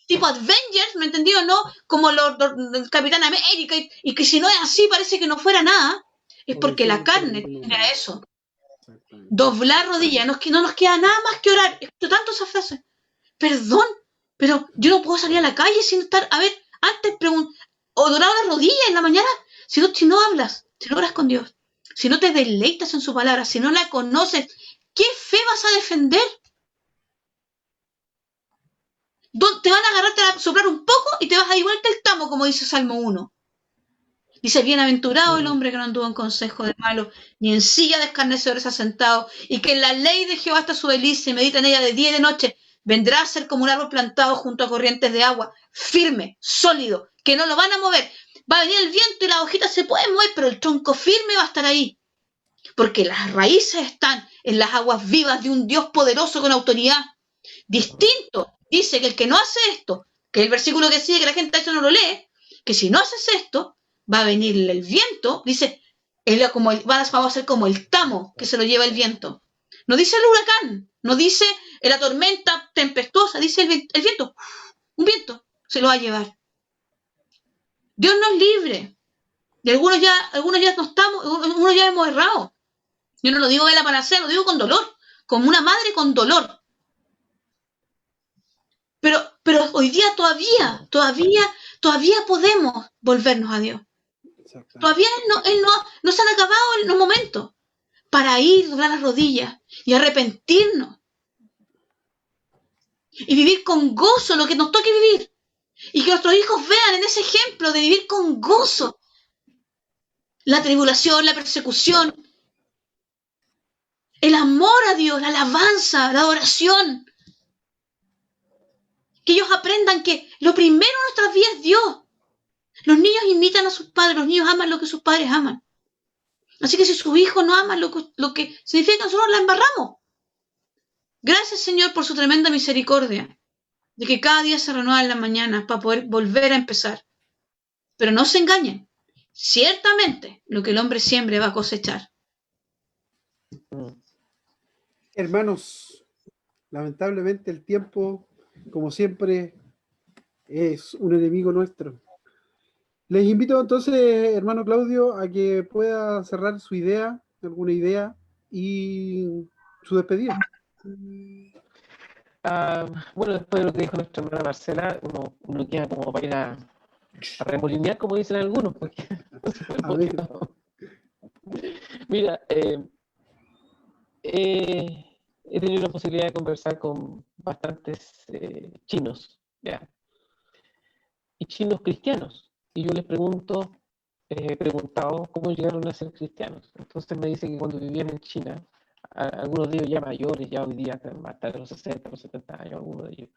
S3: tipo Avengers, ¿me entendió? ¿No? Como el Capitán América, y que si no es así parece que no fuera nada, es porque la carne tiene a eso. Doblar rodillas, no nos queda nada más que orar. Escucho tanto esa frase. Perdón, pero yo no puedo salir a la calle sin estar, Antes o doblar la rodilla en la mañana. Si no hablas, si no oras con Dios, si no te deleitas en su palabra, si no la conoces, ¿qué fe vas a defender? Te van a agarrar, te van a soplar un poco y te vas a dar igual que el tamo, como dice Salmo 1. Dice, bienaventurado el hombre que no anduvo en consejo de malo, ni en silla de escarnecedores ha sentado, y que en la ley de Jehová está su delicia y medita en ella de día y de noche. Vendrá a ser como un árbol plantado junto a corrientes de agua, firme, sólido, que no lo van a mover. Va a venir el viento y las hojitas se pueden mover, pero el tronco firme va a estar ahí. Porque las raíces están en las aguas vivas de un Dios poderoso con autoridad. Distinto, dice que el que no hace esto, que el versículo que sigue, que la gente a eso no lo lee, que si no haces esto, va a venir el viento, dice, va a ser como el tamo que se lo lleva el viento. No dice el huracán, no dice la tormenta tempestuosa, dice el viento. Un viento se lo va a llevar. Dios nos libre. Y algunos ya no estamos, algunos ya hemos errado. Yo no lo digo de la panacea, lo digo con dolor, como una madre con dolor. Pero hoy día todavía podemos volvernos a Dios. Todavía Él no se han acabado los momentos para ir, doblar las rodillas y arrepentirnos. Y vivir con gozo lo que nos toque vivir. Y que nuestros hijos vean en ese ejemplo de vivir con gozo la tribulación, la persecución, el amor a Dios, la alabanza, la adoración. Que ellos aprendan que lo primero en nuestras vidas es Dios. Los niños imitan a sus padres, los niños aman lo que sus padres aman. Así que si sus hijos no aman lo que significa que nosotros la embarramos. Gracias, Señor, por su tremenda misericordia, de que cada día se renueva en la mañana para poder volver a empezar. Pero no se engañen. Ciertamente, lo que el hombre siembre va a cosechar.
S2: Hermanos, lamentablemente el tiempo, como siempre, es un enemigo nuestro. Les invito entonces, hermano Claudio, a que pueda cerrar su idea, alguna idea, y su despedida.
S4: Bueno, después de lo que dijo nuestra hermana Marcela, uno queda como para ir a remolinear, como dicen algunos. Porque mira, he tenido la posibilidad de conversar con bastantes chinos, ¿ya? Y chinos cristianos. Y yo les he preguntado cómo llegaron a ser cristianos. Entonces me dicen que cuando vivían en China, algunos de ellos ya mayores, ya hoy día, hasta los 60, los 70 años, algunos de ellos,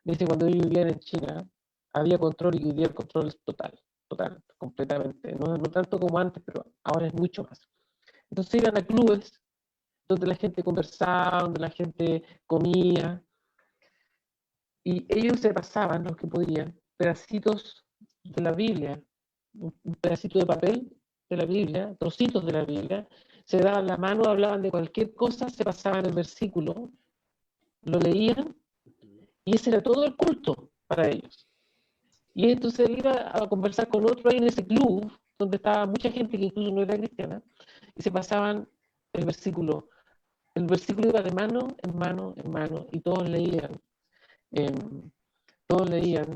S4: me dicen que cuando ellos vivían en China, había control y hoy día el control es total, completamente. No tanto como antes, pero ahora es mucho más. Entonces iban a clubes donde la gente conversaba, donde la gente comía, y ellos se pasaban, los que podían, pedacitos de la Biblia, un pedacito de papel de la Biblia, trocitos de la Biblia, se daban la mano, hablaban de cualquier cosa, se pasaban el versículo, lo leían, y ese era todo el culto para ellos. Y entonces él iba a conversar con otro ahí en ese club, donde estaba mucha gente que incluso no era cristiana, y se pasaban el versículo. El versículo iba de mano en mano en mano, y todos leían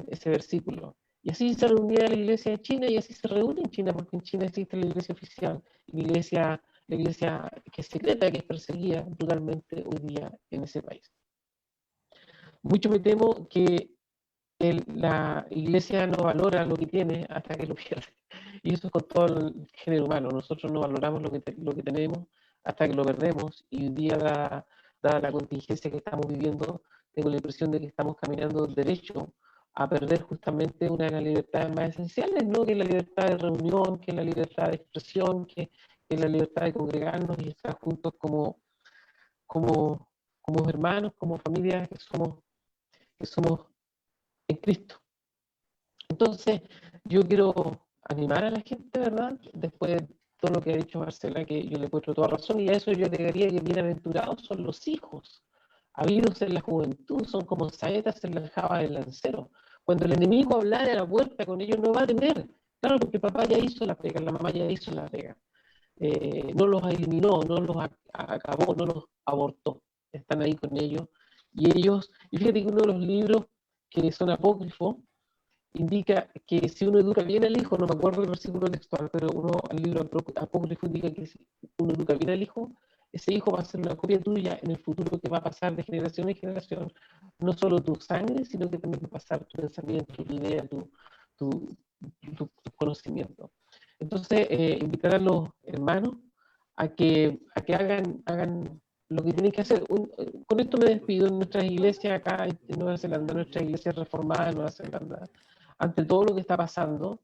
S4: ese versículo. Y así se reunía la iglesia de China, y así se reúne en China, porque en China existe la iglesia oficial, la iglesia que es secreta, que es perseguida brutalmente hoy día en ese país. Mucho me temo que la iglesia no valora lo que tiene hasta que lo pierde. Y eso es con todo el género humano. Nosotros no valoramos lo que tenemos hasta que lo perdemos. Y hoy día, dada la contingencia que estamos viviendo, tengo la impresión de que estamos caminando derecho a perder justamente una de las libertades más esenciales, ¿no? Que es la libertad de reunión, que es la libertad de expresión, que es la libertad de congregarnos y estar juntos como hermanos, como familias que somos en Cristo. Entonces, yo quiero animar a la gente, ¿verdad? Después de todo lo que ha dicho Marcela, que yo le encuentro toda razón, y a eso yo agregaría que bienaventurados son los hijos, habidos en la juventud, son como saetas en la aljaba del lancero. Cuando el enemigo hablara a la puerta, con ellos no va a temer. Claro, porque papá ya hizo la pega, la mamá ya hizo la pega. No los eliminó, no los acabó, no los abortó. Están ahí con ellos. Y fíjate que uno de los libros que son apócrifos, indica que si uno educa bien al hijo, no me acuerdo el versículo textual, pero el libro apócrifo indica que si uno educa bien al hijo, ese hijo va a ser una copia tuya en el futuro que va a pasar de generación en generación, no solo tu sangre, sino que también va a pasar tu pensamiento, tu idea, tu conocimiento. Entonces, invitar a los hermanos a que hagan lo que tienen que hacer. Con esto me despido. En nuestras iglesias acá en Nueva Zelanda, nuestras iglesias reformadas en Nueva Zelanda, ante todo lo que está pasando,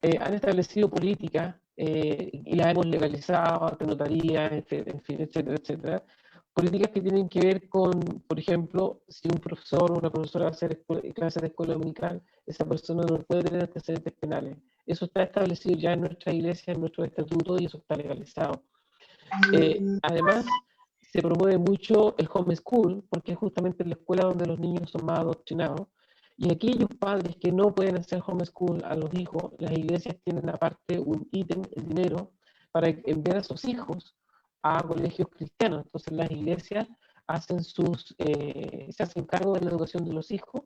S4: han establecido políticas y las hemos legalizado ante notarías, en fin, etcétera, etcétera. Políticas que tienen que ver con, por ejemplo, si un profesor o una profesora va a hacer clases de escuela dominical, esa persona no puede tener antecedentes penales. Eso está establecido ya en nuestra iglesia, en nuestro estatuto, y eso está legalizado. Además, se promueve mucho el homeschool, porque es justamente la escuela donde los niños son más adoctrinados. Y aquellos padres que no pueden hacer homeschool a los hijos, las iglesias tienen aparte un ítem, el dinero, para enviar a sus hijos a colegios cristianos. Entonces las iglesias se hacen cargo de la educación de los hijos,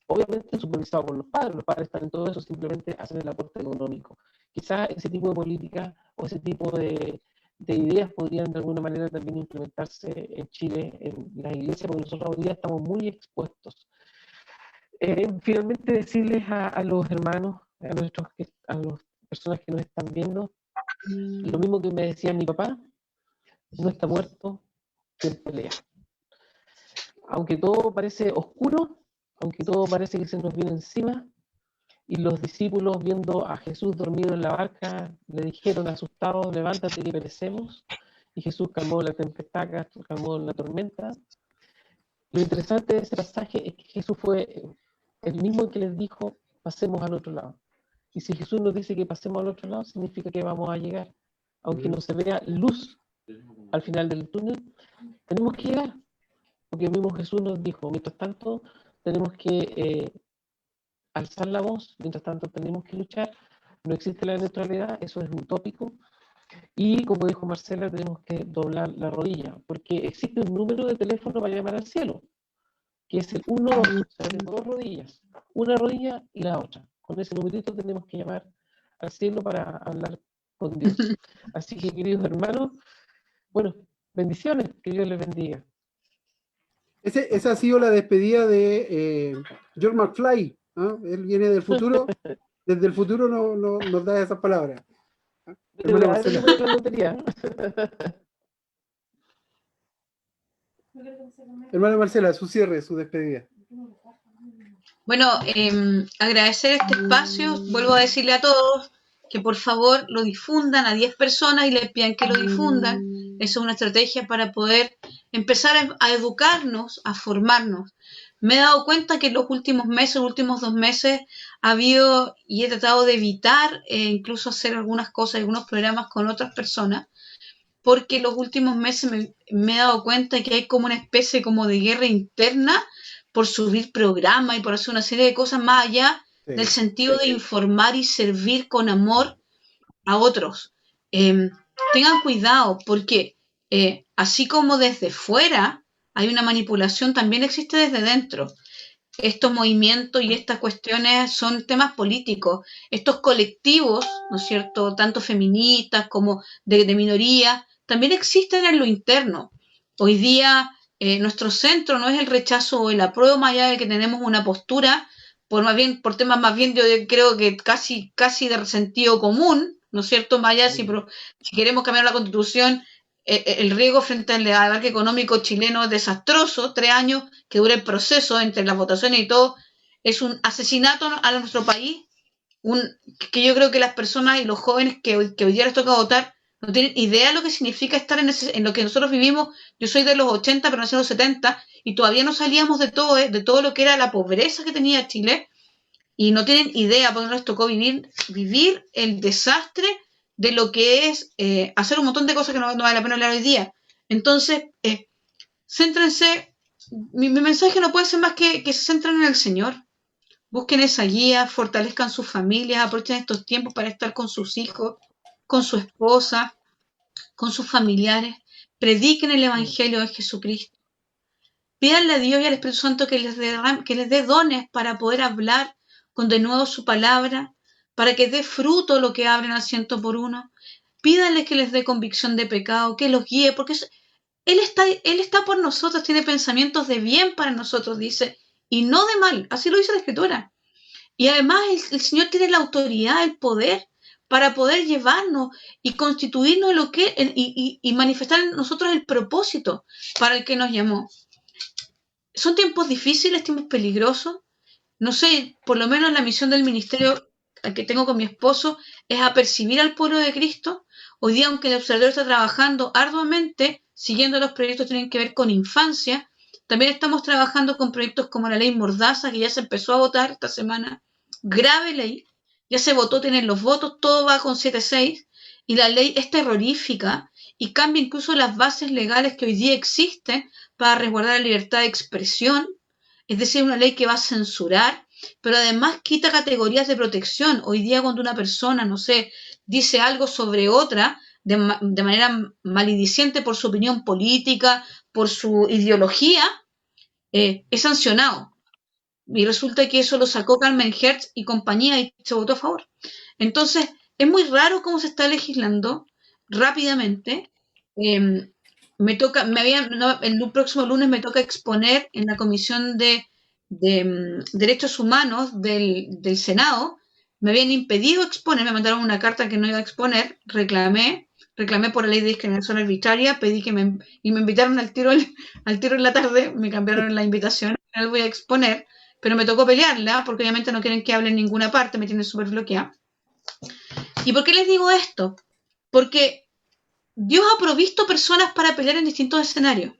S4: obviamente supervisado por los padres están en todo eso, simplemente hacen el aporte económico. Quizás ese tipo de política o ese tipo de ideas podrían de alguna manera también implementarse en Chile, en las iglesias, porque nosotros hoy día estamos muy expuestos. Finalmente decirles a los hermanos, a las personas que nos están viendo, lo mismo que me decía mi papá: no está muerto quien pelea. Aunque todo parece oscuro, aunque todo parece que se nos viene encima, y los discípulos, viendo a Jesús dormido en la barca, le dijeron asustados: levántate que perecemos. Y Jesús calmó la tempestad, calmó la tormenta. Lo interesante de ese pasaje es que Jesús fue el mismo que les dijo: pasemos al otro lado. Y si Jesús nos dice que pasemos al otro lado, significa que vamos a llegar. Aunque no se vea luz al final del túnel, tenemos que llegar. Porque el mismo Jesús nos dijo: mientras tanto, tenemos que alzar la voz, mientras tanto tenemos que luchar. No existe la neutralidad, eso es utópico. Y como dijo Marcela, tenemos que doblar la rodilla, porque existe un número de teléfono para llamar al cielo, que es el 1-2, o sea, tenemos dos rodillas, una rodilla y la otra. Con ese numerito tenemos que llamar al cielo para hablar con Dios. Así que, queridos hermanos, bueno, bendiciones, que Dios les bendiga.
S2: Esa ha sido la despedida de George McFly, ¿no? Él viene del futuro, desde el futuro nos da esas palabras. Hermana Marcela. Hermana Marcela, su cierre, su despedida.
S3: Bueno, agradecer este espacio. Vuelvo a decirle a todos que por favor lo difundan a 10 personas y les pidan que lo difundan. Eso es una estrategia para poder empezar a educarnos, a formarnos. Me he dado cuenta que en los últimos meses, los últimos 2 meses, ha habido, y he tratado de evitar incluso hacer algunas cosas, algunos programas con otras personas, porque los últimos meses me he dado cuenta que hay como una especie como de guerra interna por subir programas y por hacer una serie de cosas más allá del sentido de informar y servir con amor a otros. Tengan cuidado, porque así como desde fuera hay una manipulación, también existe desde dentro. Estos movimientos y estas cuestiones son temas políticos. Estos colectivos, ¿no es cierto?, tanto feministas como de minoría, también existen en lo interno. Hoy día nuestro centro no es el rechazo o el apruebo, más allá de que tenemos una postura por temas más bien, yo creo que casi de sentido común, ¿no es cierto? Más allá, si queremos cambiar la Constitución, el riesgo frente al abarque económico chileno es desastroso. 3 años que dura el proceso entre las votaciones y todo, es un asesinato a nuestro país, que yo creo que las personas y los jóvenes que hoy día les toca votar no tienen idea de lo que significa estar en lo que nosotros vivimos. Yo soy de los 80, pero nací en los 70, y todavía no salíamos de todo lo que era la pobreza que tenía Chile, y no tienen idea, porque nos tocó vivir el desastre de lo que es hacer un montón de cosas que no vale la pena hablar hoy día. Entonces, céntrense. Mi mensaje no puede ser más que se centren en el Señor. Busquen esa guía, fortalezcan sus familias, aprovechen estos tiempos para estar con sus hijos, con su esposa, con sus familiares. Prediquen el Evangelio de Jesucristo. Pídanle a Dios y al Espíritu Santo que les dé dones para poder hablar con de nuevo su palabra, para que dé fruto lo que abren al 100 por 1. Pídanle que les dé convicción de pecado, que los guíe, porque Él está por nosotros, tiene pensamientos de bien para nosotros, dice, y no de mal. Así lo dice la Escritura. Y además el Señor tiene la autoridad, el poder, para poder llevarnos y constituirnos en lo que y manifestar en nosotros el propósito para el que nos llamó. Son tiempos difíciles, tiempos peligrosos. No sé, por lo menos la misión del ministerio que tengo con mi esposo es apercibir al pueblo de Cristo. Hoy día, aunque el observador está trabajando arduamente, siguiendo los proyectos que tienen que ver con infancia, también estamos trabajando con proyectos como la ley Mordaza, que ya se empezó a votar esta semana. Grave ley, ya se votó, tienen los votos, todo va con 7-6, y la ley es terrorífica y cambia incluso las bases legales que hoy día existen para resguardar la libertad de expresión, es decir, una ley que va a censurar, pero además quita categorías de protección. Hoy día cuando una persona, no sé, dice algo sobre otra de manera malediciente por su opinión política, por su ideología, es sancionado. Y resulta que eso lo sacó Carmen Hertz y compañía y se votó a favor. Entonces, es muy raro cómo se está legislando rápidamente. El próximo lunes me toca exponer en la Comisión de Derechos Humanos del Senado. Me habían impedido exponer, me mandaron una carta que no iba a exponer, reclamé por la ley de discriminación arbitraria, pedí y me invitaron al tiro en la tarde, me cambiaron la invitación, no voy a exponer, pero me tocó pelearla, porque obviamente no quieren que hable en ninguna parte, me tienen súper bloqueada. ¿Y por qué les digo esto? Porque Dios ha provisto personas para pelear en distintos escenarios.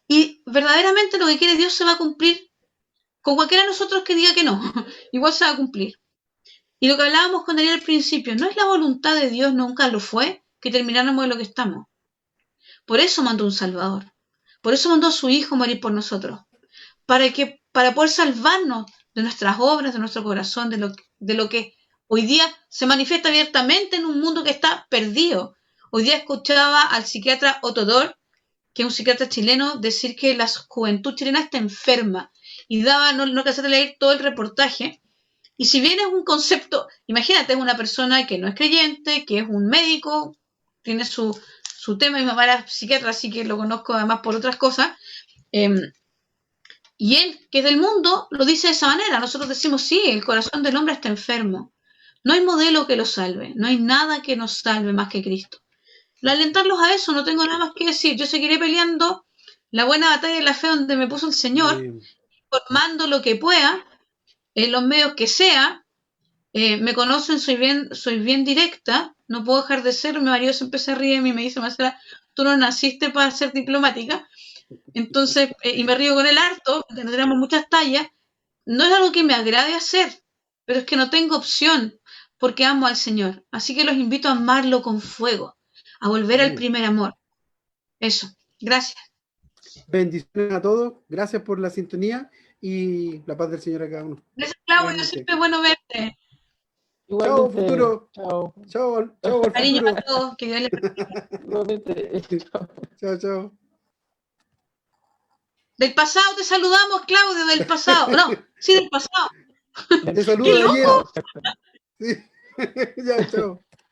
S3: Y verdaderamente lo que quiere Dios se va a cumplir con cualquiera de nosotros que diga que no. Igual se va a cumplir. Y lo que hablábamos con Daniel al principio, no es la voluntad de Dios, nunca lo fue, que termináramos de lo que estamos. Por eso mandó un Salvador. Por eso mandó a su Hijo a morir por nosotros. Para poder salvarnos de nuestras obras, de nuestro corazón, de lo que hoy día se manifiesta abiertamente en un mundo que está perdido. Hoy día escuchaba al psiquiatra Otodor, que es un psiquiatra chileno, decir que la juventud chilena está enferma. Y no alcancé a leer todo el reportaje. Y si bien es un concepto, imagínate, es una persona que no es creyente, que es un médico, tiene su tema, mi mamá era psiquiatra, así que lo conozco además por otras cosas, y él, que es del mundo, lo dice de esa manera. Nosotros decimos, sí, el corazón del hombre está enfermo. No hay modelo que lo salve, no hay nada que nos salve más que Cristo. Alentarlos a eso, no tengo nada más que decir. Yo seguiré peleando la buena batalla de la fe donde me puso el Señor, formando lo que pueda, en los medios que sea. Me conocen, soy bien directa, no puedo dejar de ser. Mi marido siempre se ríe de mí y me dice, Marcela, tú no naciste para ser diplomática. Entonces, y me río con el harto, tenemos muchas tallas. No es algo que me agrade hacer, pero es que no tengo opción, porque amo al Señor. Así que los invito a amarlo con fuego, a volver al primer amor. Eso, gracias.
S2: Bendiciones a todos, gracias por la sintonía y la paz del Señor a cada uno.
S3: Gracias, Claudio, siempre es bueno verte.
S2: Chao, futuro.
S4: Chao.
S2: Chao,
S3: Cariño
S2: futuro.
S3: a todos, que Dios les
S4: Igualmente.
S2: Chao.
S3: Del pasado te saludamos, Claudio, del pasado. No, sí, del pasado.
S2: Te saludo ayer. Sí. Ya, chao.